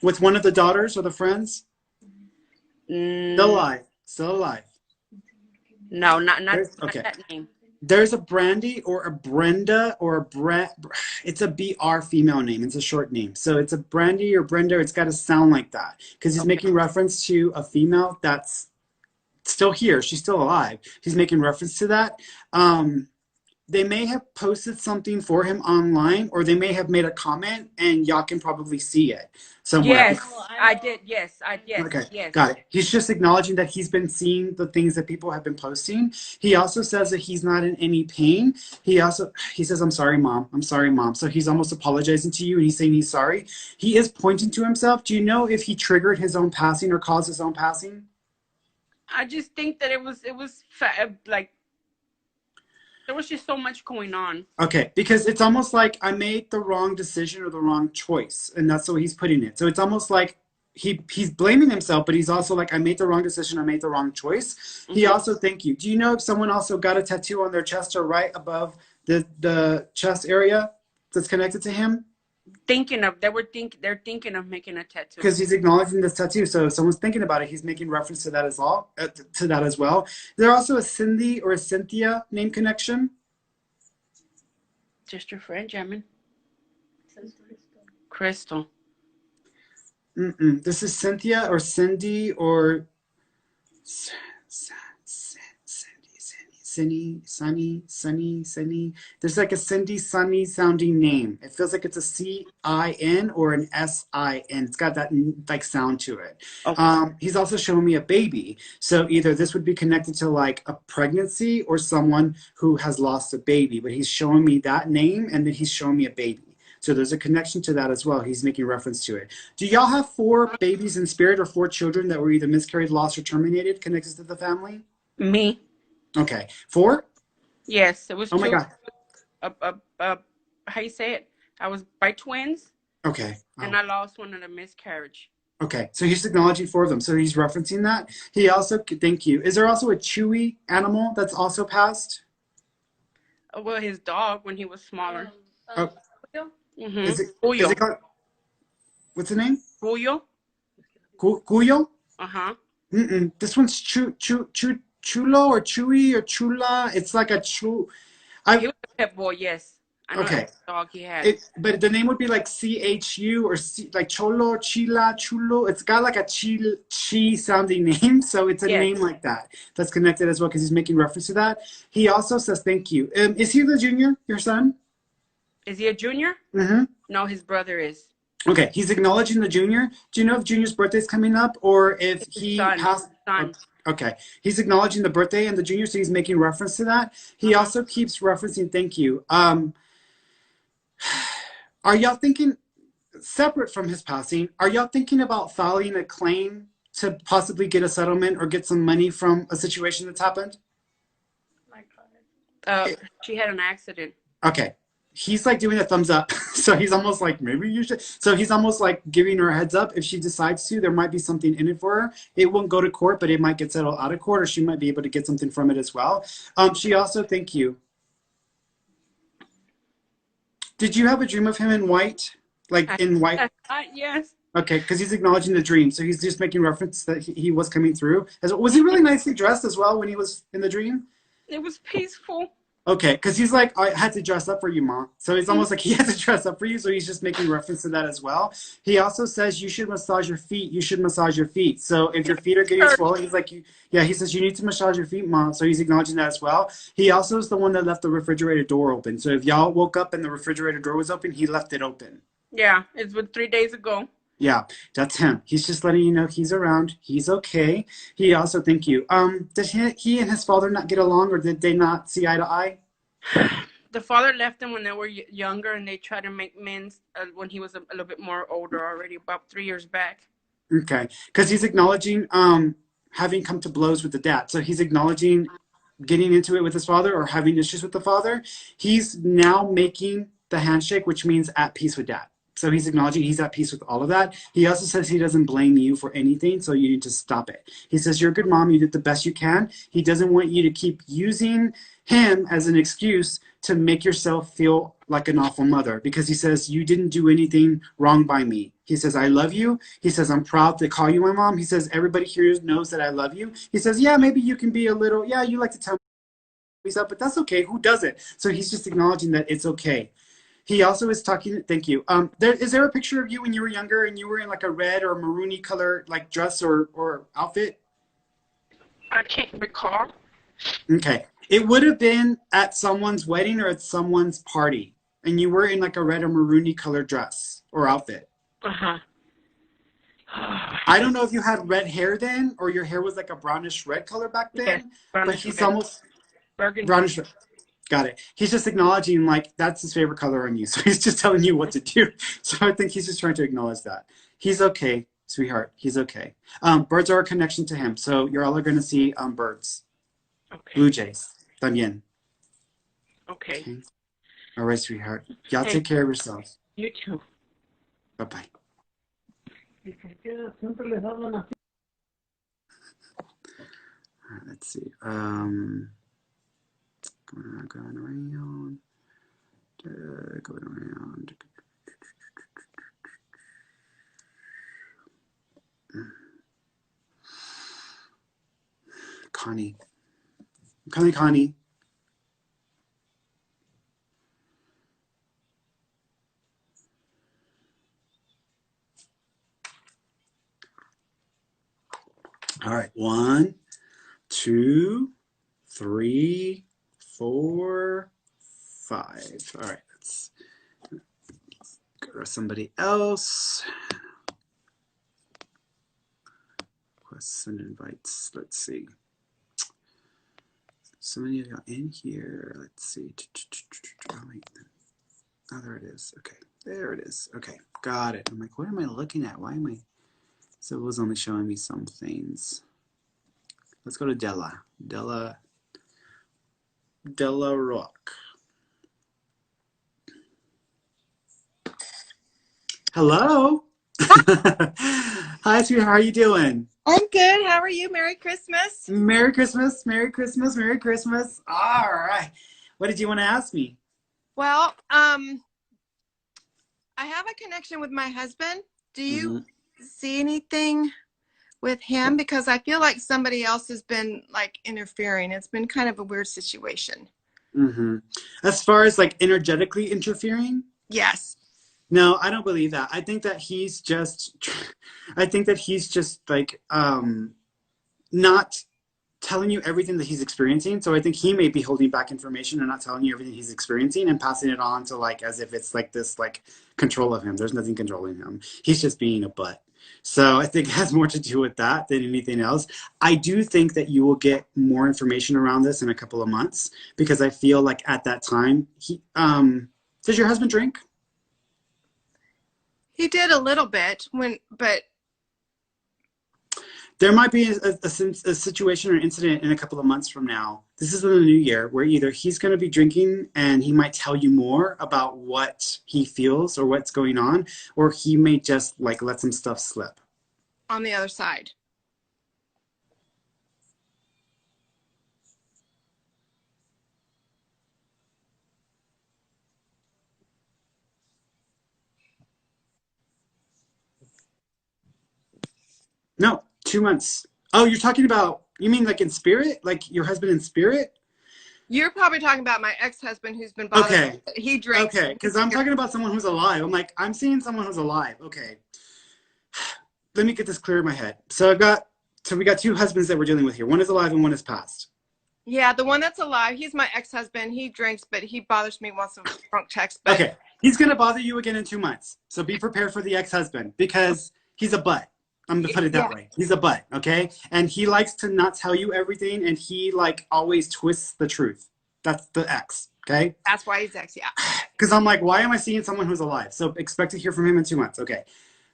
with one of the daughters or the friends? Still alive. Still alive. No, not Okay. that name. There's a Brandy or a Brenda or a Brett. It's a BR female name. It's a short name. So it's a Brandy or Brenda. It's got to sound like that because he's making reference to a female that's still here. She's still alive. He's making reference to that. They may have posted something for him online, or they may have made a comment, and y'all can probably see it somewhere. Yes, I did. Yes, Okay, yes. got it. He's just acknowledging that he's been seeing the things that people have been posting. He also says that he's not in any pain. He says, I'm sorry, mom. I'm sorry, mom. So he's almost apologizing to you, and he's saying he's sorry. He is pointing to himself. Do you know if he triggered his own passing or caused his own passing? I just think that it was like there was just so much going on. Okay, because it's almost like I made the wrong decision or the wrong choice, and that's the way he's putting it. So it's almost like he's blaming himself, but he's also like, I made the wrong decision, I made the wrong choice. Mm-hmm. He also, thank you. Do you know if someone also got a tattoo on their chest or right above the chest area that's connected to him? They're thinking of making a tattoo because he's acknowledging this tattoo. So if someone's thinking about it, he's making reference to that as well. Is there also a Cindy or a Cynthia name connection? Just your friend, Jamin. Crystal. This is Cynthia or Cindy or Sunny. There's like a Cindy Sunny sounding name. It feels like it's a C-I-N or an S-I-N. It's got that like sound to it. Okay. He's also showing me a baby. So either this would be connected to like a pregnancy or someone who has lost a baby. But he's showing me that name and then he's showing me a baby. So there's a connection to that as well. He's making reference to it. Do y'all have 4 babies in spirit or 4 children that were either miscarried, lost, or terminated connected to the family? Me. Okay. 4? Yes, it was 2. Oh my God. How you say it? I was by twins. Okay. Oh. And I lost one in a miscarriage. Okay. So he's acknowledging 4 of them. So he's referencing that. He also, thank you. Is there also a chewy animal that's also passed? Well, his dog when he was smaller. Mm-hmm. Is it called, what's the name? Cuyo. Cuyo? Uh-huh. This one's Chulo or Chewy or Chula. It's like a Chu. He was a pet boy, yes. I know okay. Dog he had. But the name would be like CHU or like Cholo, Chila, Chulo. It's got like a chi sounding name, so it's a name like that. That's connected as well because he's making reference to that. He also says thank you. Is he the junior, your son? Is he a junior? Mm-hmm. No, his brother is. Okay, he's acknowledging the junior. Do you know if Junior's birthday's coming up or if he passed? Son. Okay, he's acknowledging the birthday and the junior, so he's making reference to that. He also keeps referencing thank you. Are y'all thinking, separate from his passing, are y'all thinking about filing a claim to possibly get a settlement or get some money from a situation that's happened? She had an accident. Okay. He's like doing a thumbs up. So he's almost like, maybe you should. So he's almost like giving her a heads up. If she decides to, there might be something in it for her. It won't go to court, but it might get settled out of court, or she might be able to get something from it as well. She also, thank you. Did you have a dream of him in white? Like in white? Yes. Okay, because he's acknowledging the dream. So he's just making reference that he was coming through. Was he really nicely dressed as well when he was in the dream? It was peaceful. Okay, because he's like, I had to dress up for you, Mom. So it's almost like he had to dress up for you, so he's just making reference to that as well. He also says you should massage your feet. You should massage your feet. So if your feet are getting swollen, he's like, he says you need to massage your feet, Mom. So he's acknowledging that as well. He also is the one that left the refrigerator door open. So if y'all woke up and the refrigerator door was open, he left it open. Yeah, it's been 3 days ago. Yeah, that's him. He's just letting you know he's around. He's okay. He also, thank you. Did he and his father not get along, or did they not see eye to eye? The father left them when they were younger, and they tried to make amends when he was a little bit more older already, about 3 years back. Okay, because he's acknowledging having come to blows with the dad. So he's acknowledging getting into it with his father or having issues with the father. He's now making the handshake, which means at peace with dad. So he's acknowledging he's at peace with all of that. He also says he doesn't blame you for anything, so you need to stop it. He says you're a good mom, you did the best you can. He doesn't want you to keep using him as an excuse to make yourself feel like an awful mother, because he says you didn't do anything wrong by me. He says I love you. He says I'm proud to call you my mom. He says everybody here knows that I love you. He says yeah, maybe you can be a little, yeah, you like to tell me stuff, but that's okay. Who doesn't? So he's just acknowledging that it's okay. He also is talking. Thank you. Is there a picture of you when you were younger and you were in like a red or maroony color like dress or outfit? I can't recall. Okay, it would have been at someone's wedding or at someone's party, and you were in like a red or maroony color dress or outfit. Uh-huh. I don't know if you had red hair then, or your hair was like a brownish red color back then. Yes, But brownish he's red. almost Burgundy. brownish red. Got it. He's just acknowledging like that's his favorite color on you. So he's just telling you what to do. So I think he's just trying to acknowledge that. He's okay, sweetheart. He's okay. Birds are a connection to him. So you're all going to see birds. Okay. Blue jays. También. Okay. Okay. All right, sweetheart. Y'all Hey. take care of yourselves. You too. Bye-bye. All right, let's see. Going around. Going around. Connie. Connie. All right. 1, 2, 3, 4, 5. All right. Let's go to somebody else. Requests and invites. Let's see. So many of y'all in here. Let's see. Oh, wait. Oh, there it is. Okay. There it is. Okay. Got it. I'm like, what am I looking at? Why am I? So it was only showing me some things. Let's go to Della Rock. Hello. Hi, sweetheart. How are you doing? I'm good. How are you? Merry Christmas. Merry Christmas. Merry Christmas. Merry Christmas. All right. What did you want to ask me? Well, I have a connection with my husband. Do you see anything with him? Because I feel like somebody else has been like interfering. It's been kind of a weird situation. As far as like energetically interfering? Yes. No, I don't believe that. I think that he's just like not telling you everything that he's experiencing. So I think he may be holding back information and not telling you everything he's experiencing and passing it on to like as if it's like this like control of him. There's nothing controlling him. He's just being a butt. So I think it has more to do with that than anything else. I do think that you will get more information around this in a couple of months because I feel like at that time he does your husband drink? He did a little bit but there might be a situation or an incident in a couple of months from now. This is in the new year where either he's going to be drinking and he might tell you more about what he feels or what's going on, or he may just like let some stuff slip. On the other side. No, 2 months. Oh, you're talking about, you mean like in spirit? Like your husband in spirit? You're probably talking about my ex-husband who's been bothered. Okay. He drinks. Okay, because I'm talking about someone who's alive. I'm like, I'm seeing someone who's alive. Okay. Let me get this clear in my head. So we got 2 husbands that we're dealing with here. One is alive and one is passed. Yeah, the one that's alive, he's my ex-husband. He drinks, but he bothers me once in a drunk text. But okay. He's going to bother you again in 2 months. So be prepared for the ex-husband because he's a butt. I'm going to put it that way. He's a butt, okay? And he likes to not tell you everything, and he, like, always twists the truth. That's the ex, okay? That's why he's ex, yeah. Because I'm like, why am I seeing someone who's alive? So expect to hear from him in 2 months, okay?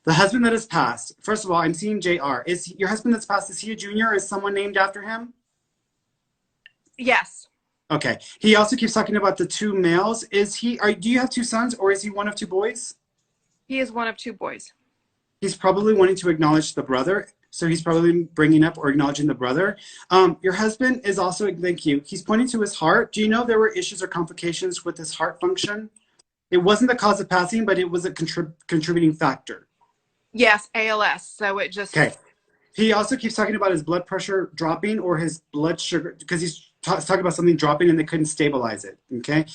The husband that has passed, first of all, I'm seeing JR. Is your husband that's passed, is he a junior? Is someone named after him? Yes. Okay. He also keeps talking about the 2 males. Do you have 2 sons, or is he one of 2 boys? He is one of two boys. He's probably wanting to acknowledge the brother. So he's probably bringing up or acknowledging the brother. Your husband is also, thank you. He's pointing to his heart. Do you know there were issues or complications with his heart function? It wasn't the cause of passing, but it was a contributing factor. Yes, ALS. So it just. Okay. He also keeps talking about his blood pressure dropping or his blood sugar, because he's talking about something dropping and they couldn't stabilize it. Okay.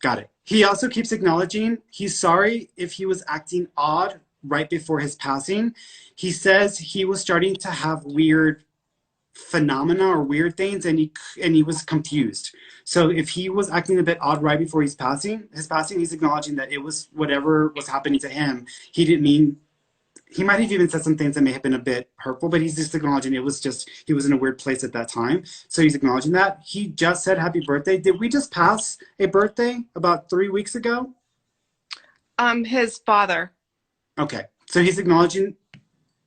Got it. He also keeps acknowledging he's sorry if he was acting odd right before his passing. He says he was starting to have weird phenomena or weird things, and he was confused. So if he was acting a bit odd right before his passing, he's acknowledging that it was whatever was happening to him. He didn't mean. He might have even said some things that may have been a bit hurtful, but he's just acknowledging it was just he was in a weird place at that time. So he's acknowledging that. He just said happy birthday. Did we just pass a birthday about 3 weeks ago? His father. Okay, so he's acknowledging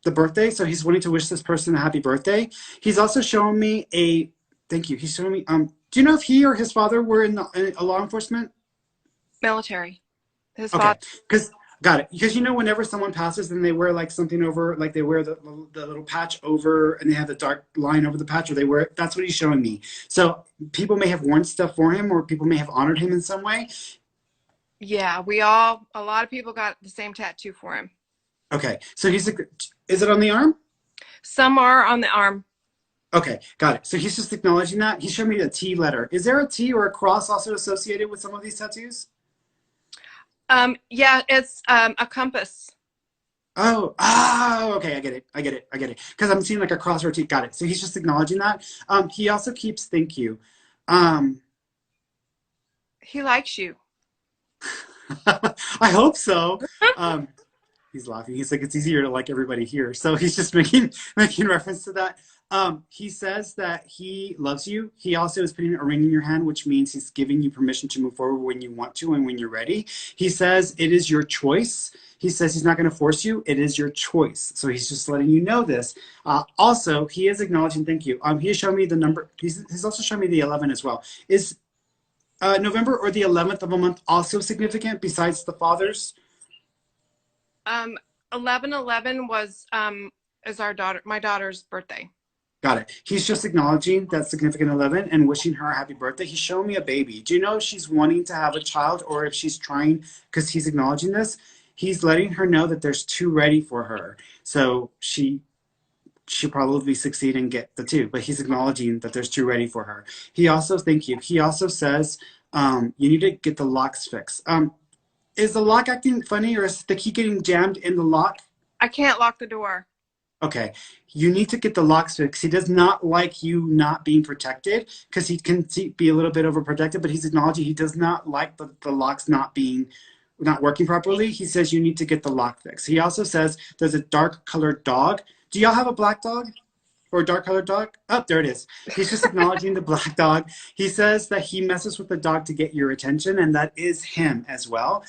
the birthday. So he's wanting to wish this person a happy birthday. He's also showing me a thank you. He's showing me do you know if he or his father were in law enforcement? Military. His Okay, father. because got it. Because whenever someone passes, then they wear like something over, like they wear the little patch over, and they have the dark line over the patch, or they wear. That's what he's showing me. So people may have worn stuff for him, or people may have honored him in some way. Yeah, a lot of people got the same tattoo for him. Okay, so is it on the arm? Some are on the arm. Okay, got it. So he's just acknowledging that. He showed me the T letter. Is there a T or a cross also associated with some of these tattoos? Yeah, it's a compass. Oh, okay, I get it. Because I'm seeing like a cross or a T. Got it. So he's just acknowledging that. He also keeps thank you. He likes you. I hope so. He's laughing. He's like, it's easier to like everybody here. So he's just making reference to that. He says that he loves you. He also is putting a ring in your hand, which means he's giving you permission to move forward when you want to and when you're ready. He says it is your choice. He says he's not going to force you. It is your choice. So he's just letting you know this. Also, he is acknowledging thank you. He has shown me the number. He's also shown me the 11 as well. Is November or the 11th of a month also significant besides the father's? 11/11 was is my daughter's birthday. Got it. He's just acknowledging that significant 11 and wishing her a happy birthday. He's showing me a baby. Do you know if she's wanting to have a child or if she's trying, because he's acknowledging this, he's letting her know that there's two ready for her. So she'll probably succeed and get the two, but he's acknowledging that there's two ready for her. He also, thank you. He also says, you need to get the locks fixed. Is the lock acting funny or is the key getting jammed in the lock? I can't lock the door. Okay, you need to get the locks fixed. He does not like you not being protected because he can be a little bit overprotected, but he's acknowledging he does not like the locks not working properly. He says you need to get the lock fixed. He also says there's a dark colored dog. Do y'all have a black dog or a dark colored dog? Oh, there it is. He's just acknowledging the black dog. He says that he messes with the dog to get your attention, and that is him as well.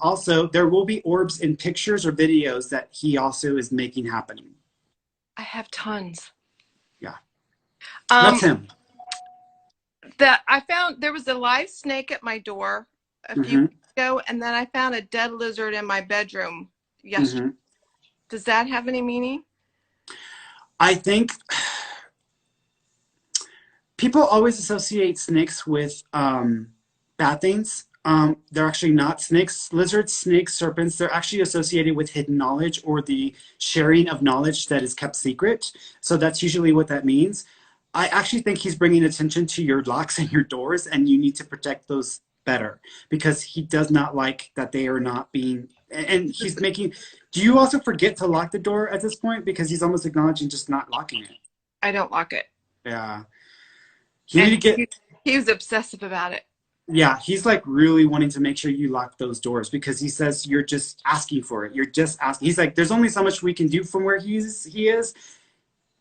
Also, there will be orbs in pictures or videos that he also is making happening. I have tons. Yeah. That's him. I found there was a live snake at my door a few weeks ago, and then I found a dead lizard in my bedroom yesterday. Does that have any meaning? I think people always associate snakes with bad things. They're actually not snakes. Lizards, snakes, serpents, they're actually associated with hidden knowledge or the sharing of knowledge that is kept secret. So that's usually what that means. I actually think he's bringing attention to your locks and your doors, and you need to protect those better because he does not like that they are not being, and he's making, do you also forget to lock the door at this point? Because he's almost acknowledging just not locking it. I don't lock it. Yeah. He was obsessive about it. Yeah, he's like really wanting to make sure you lock those doors because he says you're just asking for it. You're just asking. He's like, there's only so much we can do from where he is.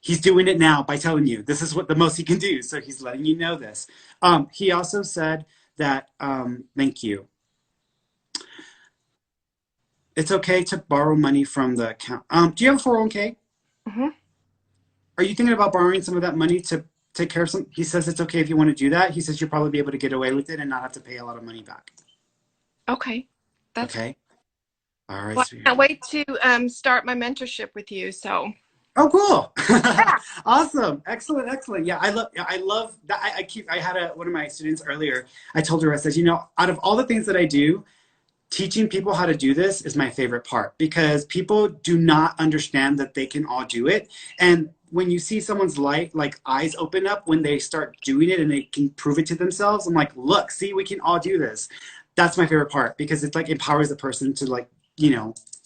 He's doing it now by telling you this is what the most he can do. So he's letting you know this. He also said that, thank you. It's okay to borrow money from the account. Do you have a 401k? Mm-hmm. Are you thinking about borrowing some of that money to take care of some? He says it's okay if you want to do that. He says you'll probably be able to get away with it and not have to pay a lot of money back. Okay. Okay. All right, Well, I can't sweetheart. wait to start my mentorship with you. So Oh, cool. yeah, Awesome. Excellent. Excellent. Yeah, I love that. I had one of my students earlier. I told her, I said, out of all the things that I do, teaching people how to do this is my favorite part because people do not understand that they can all do it. And when you see someone's light, like eyes open up when they start doing it and they can prove it to themselves, I'm like, look, see, we can all do this. That's my favorite part because it's like empowers the person to like,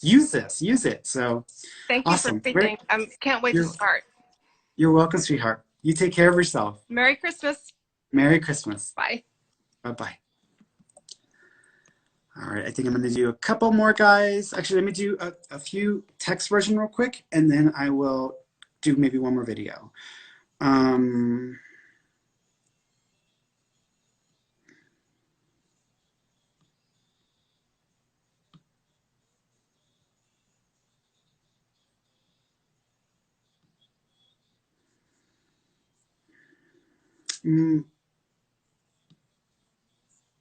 use it. So thank you for awesome. Great. everything. Can't wait to You're, start. you're welcome, sweetheart. You take care of yourself. Merry Christmas. Merry Christmas. Bye. Bye bye. All right, I think I'm going to do a couple more, guys. Actually, let me do a few text version real quick, and then I will do maybe one more video. Um, mm,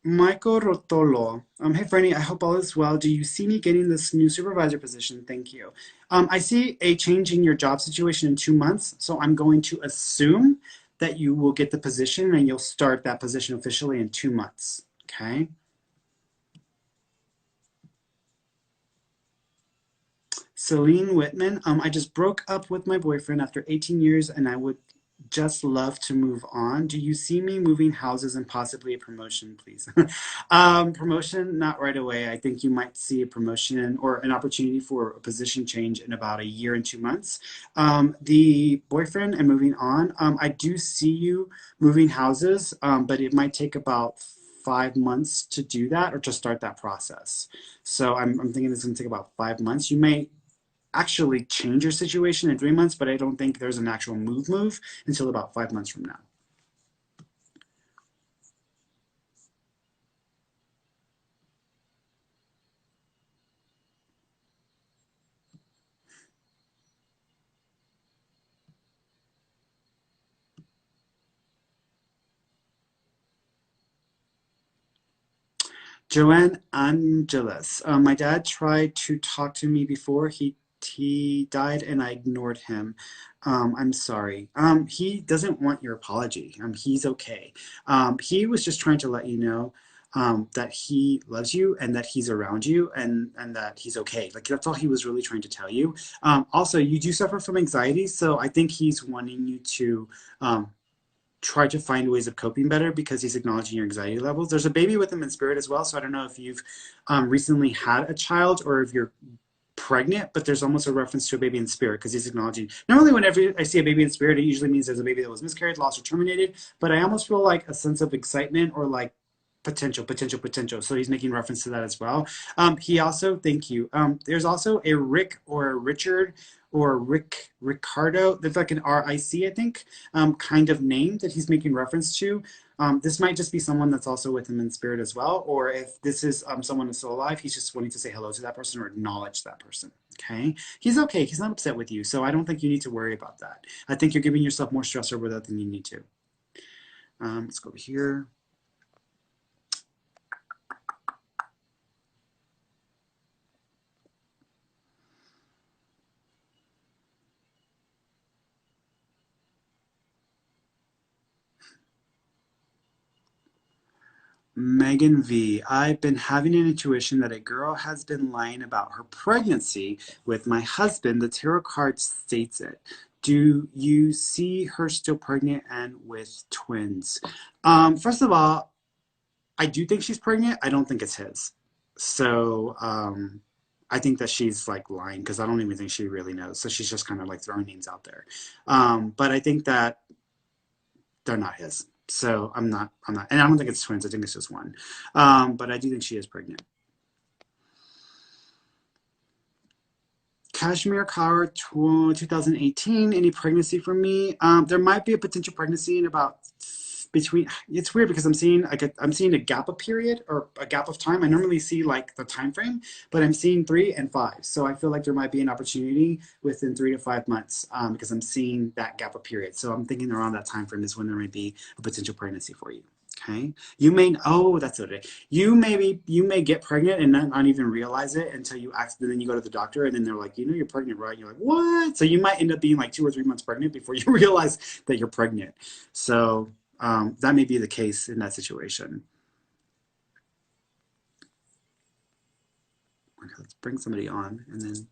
Michael Rotolo. Hey, Ferny, I hope all is well. Do you see me getting this new supervisor position? Thank you. I see a change in your job situation in 2 months, so I'm going to assume that you will get the position and you'll start that position officially in 2 months. Okay. Celine Whitman, I just broke up with my boyfriend after 18 years and I would just love to move on. Do you see me moving houses and possibly a promotion, please? Promotion, not right away. I think you might see a promotion or an opportunity for a position change in about a year and 2 months. The boyfriend and moving on, I do see you moving houses, but it might take about 5 months to do that or to start that process. So I'm thinking it's going to take about 5 months. You may actually change your situation in 3 months, but I don't think there's an actual move until about 5 months from now. Joanne Angeles. My dad tried to talk to me before he died and I ignored him. I'm sorry. He doesn't want your apology. He's okay. He was just trying to let you know that he loves you and that he's around you and that he's okay. Like that's all he was really trying to tell you. Also, you do suffer from anxiety, so I think he's wanting you to try to find ways of coping better because he's acknowledging your anxiety levels. There's a baby with him in spirit as well, so I don't know if you've recently had a child or if you're pregnant, but there's almost a reference to a baby in spirit because he's acknowledging. Normally, whenever I see a baby in spirit, it usually means there's a baby that was miscarried, lost, or terminated. But I almost feel like a sense of excitement or like potential. So he's making reference to that as well. He also, thank you. There's also a Rick or a Richard or Ricardo. That's like an RIC, I think, kind of name that he's making reference to. This might just be someone that's also with him in spirit as well, or if this is someone who's still alive, he's just wanting to say hello to that person or acknowledge that person. Okay, he's okay. He's not upset with you, so I don't think you need to worry about that. I think you're giving yourself more stress over that than you need to. Let's go over here. Megan V. I've been having an intuition that a girl has been lying about her pregnancy with my husband. The tarot card states it. Do you see her still pregnant and with twins? First of all, I do think she's pregnant. I don't think it's his. So I think that she's like lying because I don't even think she really knows. So she's just kind of like throwing names out there. But I think that they're not his. So I'm not, and I don't think it's twins. I think it's just one. But I do think she is pregnant. Kashmir Kaur 2018. Any pregnancy for me? There might be a potential pregnancy in about between. It's weird because I'm seeing a gap of period or a gap of time. I normally see like the time frame, but I'm seeing 3 and 5. So I feel like there might be an opportunity within 3 to 5 months because I'm seeing that gap of period. So I'm thinking around that time frame is when there may be a potential pregnancy for you. Okay. You may, oh, that's okay. You may get pregnant and not even realize it until you ask, and then you go to the doctor and then they're like, you're pregnant, right? And you're like, what? So you might end up being like 2 or 3 months pregnant before you realize that you're pregnant. So that may be the case in that situation. Okay, let's bring somebody on and then.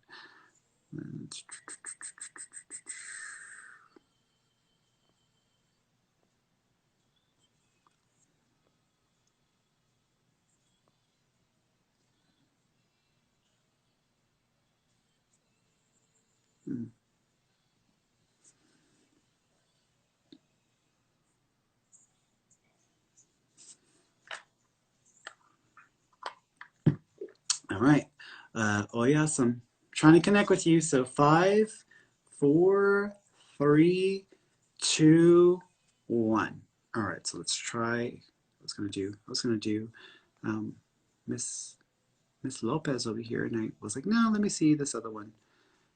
All right. Oh, yes, I'm trying to connect with you. So 5, 4, 3, 2, 1. All right. So let's try. I was gonna do Miss Lopez over here, and I was like, no, let me see this other one.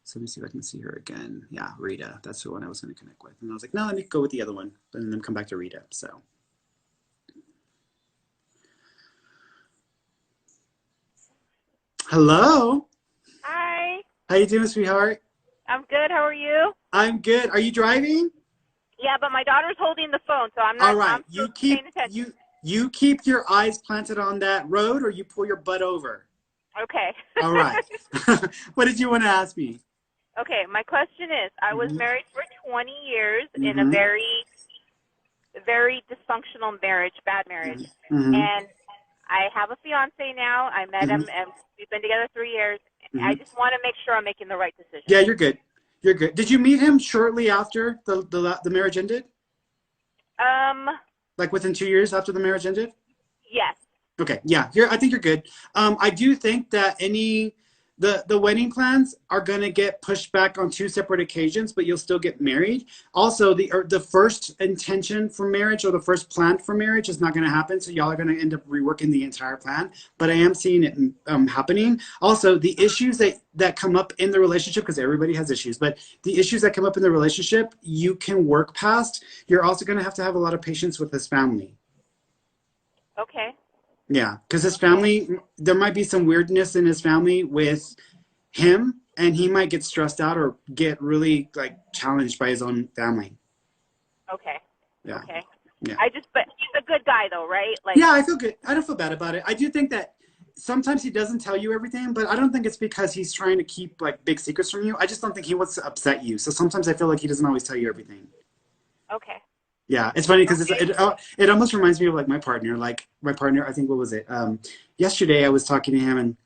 So let me see if I can see her again. Yeah, Rita. That's the one I was gonna connect with. And I was like, no, let me go with the other one, and then come back to Rita. So. Hello. Hi. How you doing, sweetheart? I'm good. How are you? I'm good. Are you driving? Yeah, but my daughter's holding the phone, so I'm not. All right. I'm still paying attention. You keep your eyes planted on that road, or you pull your butt over. Okay. All right. What did you want to ask me? Okay. My question is, I was married for 20 years in a very, very dysfunctional marriage, bad marriage, and I have a fiance now. I met him, and we've been together 3 years. I just want to make sure I'm making the right decision. Yeah, you're good. You're good. Did you meet him shortly after the marriage ended? Like within 2 years after the marriage ended? Yes. Okay. Yeah. I think you're good. I do think that the wedding plans are going to get pushed back on 2 separate occasions, but you'll still get married. Also, the first intention for marriage or the first plan for marriage is not going to happen. So y'all are going to end up reworking the entire plan. But I am seeing it happening. Also, the issues that come up in the relationship, because everybody has issues, but the issues that come up in the relationship, you can work past. You're also going to have a lot of patience with his family. Okay. Yeah, because his family, there might be some weirdness in his family with him, and he might get stressed out or get really like challenged by his own family. Okay. Yeah. Okay. Yeah. But he's a good guy though, right? Like. Yeah, I feel good. I don't feel bad about it. I do think that sometimes he doesn't tell you everything, but I don't think it's because he's trying to keep like big secrets from you. I just don't think he wants to upset you. So sometimes I feel like he doesn't always tell you everything. Okay. Yeah, it's funny because it almost reminds me of like my partner. Like my partner, I think, what was it? Yesterday I was talking to him and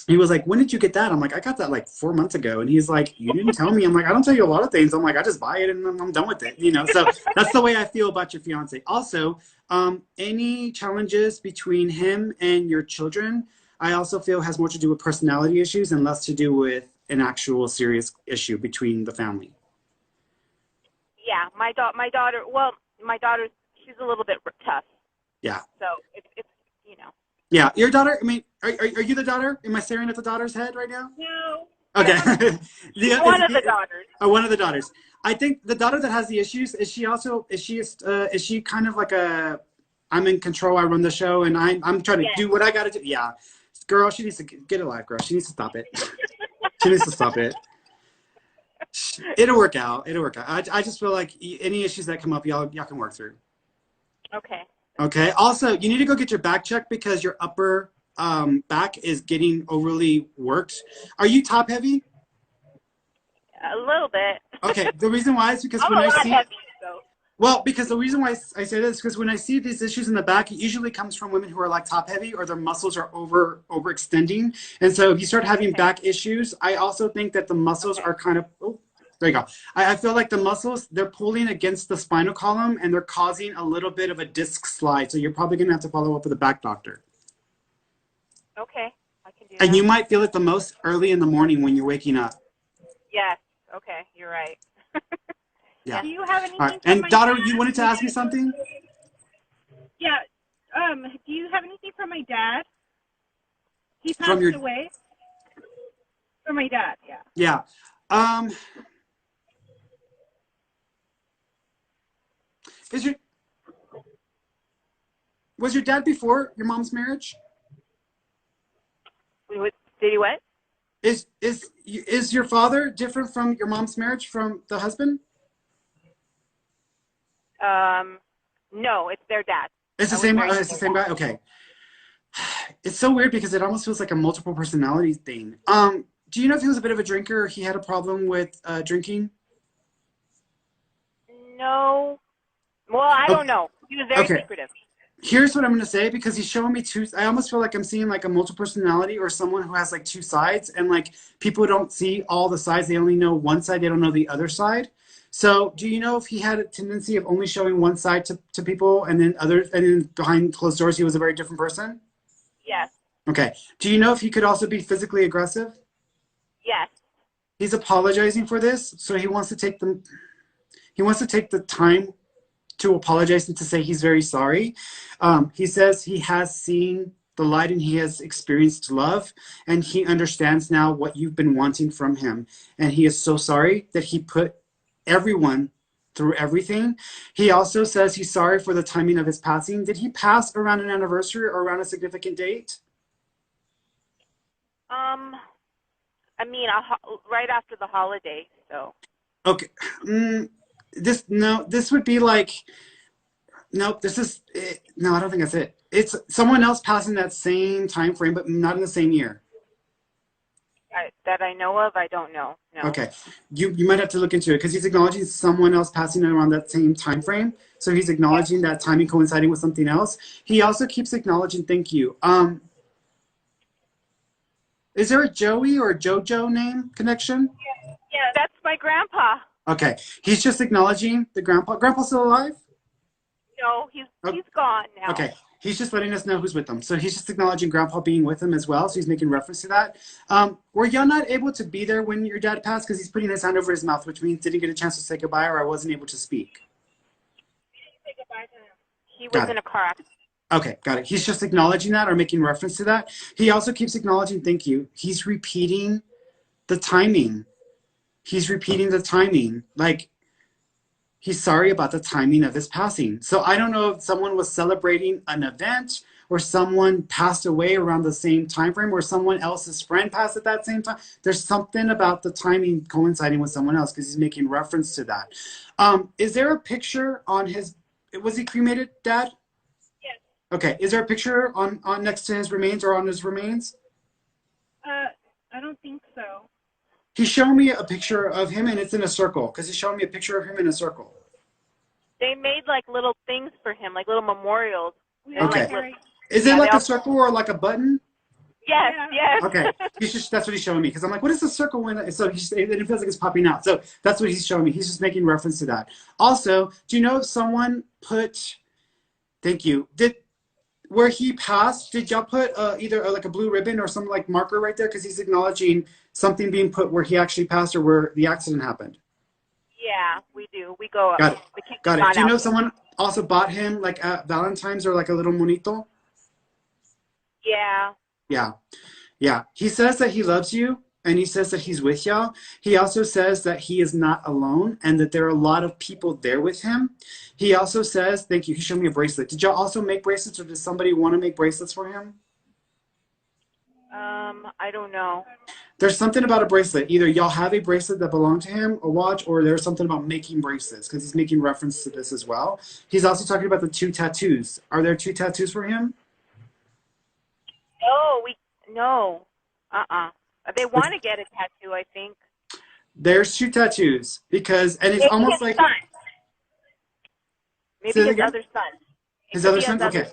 he was like, when did you get that? I'm like, I got that like 4 months ago. And he's like, you didn't tell me. I'm like, I don't tell you a lot of things. I'm like, I just buy it and I'm done with it. So that's the way I feel about your fiance. Also, any challenges between him and your children, I also feel has more to do with personality issues and less to do with an actual serious issue between the family. Yeah, my daughter. Well, my daughter's she's a little bit tough. Yeah. So it's. Yeah, your daughter. I mean, are you the daughter? Am I staring at the daughter's head right now? No. Okay. One of the daughters. Oh, one of the daughters. I think the daughter that has the issues is she kind of like I'm in control. I run the show, and I'm trying to do what I got to do. Yeah, girl, she needs to get a life, girl. She needs to stop it. She needs to stop it. It'll work out. I just feel like any issues that come up, y'all can work through. Okay. Okay. Also, you need to go get your back checked because your upper back is getting overly worked. Are you top heavy? A little bit. Okay. The reason why is because when I see because the reason why I say this is because when I see these issues in the back, it usually comes from women who are like top heavy or their muscles are overextending. And so if you start having back issues, I also think that the muscles are kind of there you go. I feel like the muscles, they're pulling against the spinal column and they're causing a little bit of a disc slide. So you're probably going to have to follow up with a back doctor. Okay. I can do that. And you might feel it the most early in the morning when you're waking up. Yes. Okay. You're right. Yeah. Do you have anything? All right. And daughter, you wanted to ask me something? Yeah. Do you have anything from my dad? He passed away. From my dad, yeah. Yeah. Was your dad before your mom's marriage? Did he what? Is your father different from your mom's marriage from the husband? No, it's their dad. It's the same. It's the same guy. Okay. It's so weird because it almost feels like a multiple personality thing. Do you know if he was a bit of a drinker or he had a problem with drinking? No. Well, I don't know. He was very secretive. Here's what I'm going to say, because he's showing me two. I almost feel like I'm seeing like a multiple personality or someone who has like two sides, and like people don't see all the sides. They only know one side. They don't know the other side. So do you know if he had a tendency of only showing one side to people and then others, and then behind closed doors, he was a very different person? Yes. Okay. Do you know if he could also be physically aggressive? Yes. He's apologizing for this. So he wants to take the time to apologize and to say he's very sorry. He says he has seen the light and he has experienced love, and he understands now what you've been wanting from him. And he is so sorry that he put everyone through everything. He also says he's sorry for the timing of his passing. Did he pass around an anniversary or around a significant date? I mean, right after the holiday, so. Okay. This would be like, nope, this is, no, I don't think that's it. It's someone else passing that same time frame, but not in the same year. That I know of, I don't know. No. Okay. You might have to look into it, because he's acknowledging someone else passing around that same time frame. So he's acknowledging that timing coinciding with something else. He also keeps acknowledging thank you. Is there a Joey or a JoJo name connection? Yeah, that's my grandpa. Okay. He's just acknowledging the grandpa. Grandpa's still alive? No, he's gone now. Okay. He's just letting us know who's with them. So he's just acknowledging grandpa being with him as well. So he's making reference to that. Were y'all not able to be there when your dad passed? Because he's putting his hand over his mouth, which means didn't get a chance to say goodbye, or I wasn't able to speak. We didn't say goodbye to him. He was in a car accident. Okay, got it. He's just acknowledging that or making reference to that. He also keeps acknowledging thank you. He's repeating the timing. He's repeating the timing. Like, he's sorry about the timing of his passing. So I don't know if someone was celebrating an event, or someone passed away around the same time frame, or someone else's friend passed at that same time. There's something about the timing coinciding with someone else, because he's making reference to that. Is there a picture on his, was he cremated, Dad? Yes. Okay. Is there a picture on next to his remains or on his remains? I don't think so. He's showing me a picture of him, and it's in a circle, because he's showing me a picture of him in a circle. They made like little things for him, like little memorials. Okay. Like, is it like a circle or like a button? Yes, yes. Okay. That's what he's showing me, because I'm like, what is the circle when? So it feels like it's popping out. So that's what he's showing me. He's just making reference to that. Also, do you know if someone put? Thank you. Where he passed, did y'all put either like a blue ribbon or some like marker right there? Because he's acknowledging something being put where he actually passed or where the accident happened. Yeah, we do. We go up. Got it. Got it. Do you know if there. someone also bought him like a Valentine's or like a little monito? Yeah. Yeah. Yeah. He says that he loves you, and he says that he's with y'all. He also says that he is not alone and that there are a lot of people there with him. He also says, thank you, he showed me a bracelet. Did y'all also make bracelets, or does somebody want to make bracelets for him? I don't know. There's something about a bracelet. Either y'all have a bracelet that belonged to him, a watch, or there's something about making bracelets, because he's making reference to this as well. He's also talking about the 2 tattoos. Are there 2 tattoos for him? No. They want to get a tattoo, I think. There's 2 tattoos, because, and it's Maybe almost his like. son. Maybe Say that his again? other son. His other son? Okay.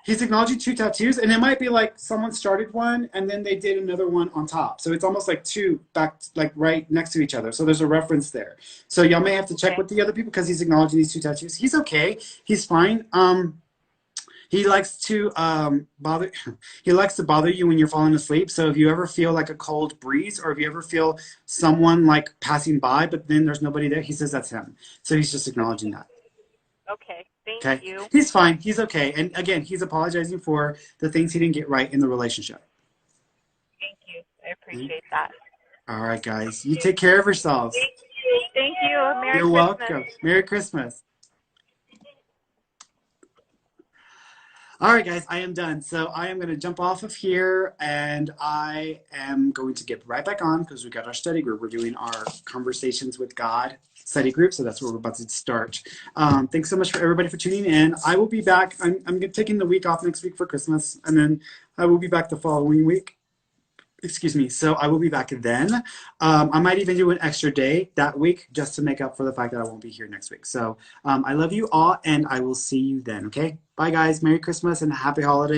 He's acknowledging 2 tattoos, and it might be like someone started one and then they did another one on top. So it's almost like 2 back, like right next to each other. So there's a reference there. So y'all may have to check with the other people, because he's acknowledging these 2 tattoos. He's okay. He's fine. He likes to bother you when you're falling asleep. So if you ever feel like a cold breeze, or if you ever feel someone like passing by, but then there's nobody there, he says that's him. So he's just acknowledging that. Okay. Thank you. He's fine. He's okay. And again, he's apologizing for the things he didn't get right in the relationship. Thank you. I appreciate that. All right, guys. You take care of yourselves. Thank you. Merry You're Christmas. welcome. Merry Christmas. All right, guys, I am done. So I am going to jump off of here and I am going to get right back on because we got our study group. We're doing our Conversations with God study group. So that's where we're about to start. Thanks so much for everybody for tuning in. I will be back. I'm taking the week off next week for Christmas, and then I will be back the following week. Excuse me. So I will be back then. I might even do an extra day that week just to make up for the fact that I won't be here next week. So I love you all, and I will see you then. Okay. Bye, guys. Merry Christmas and happy holidays.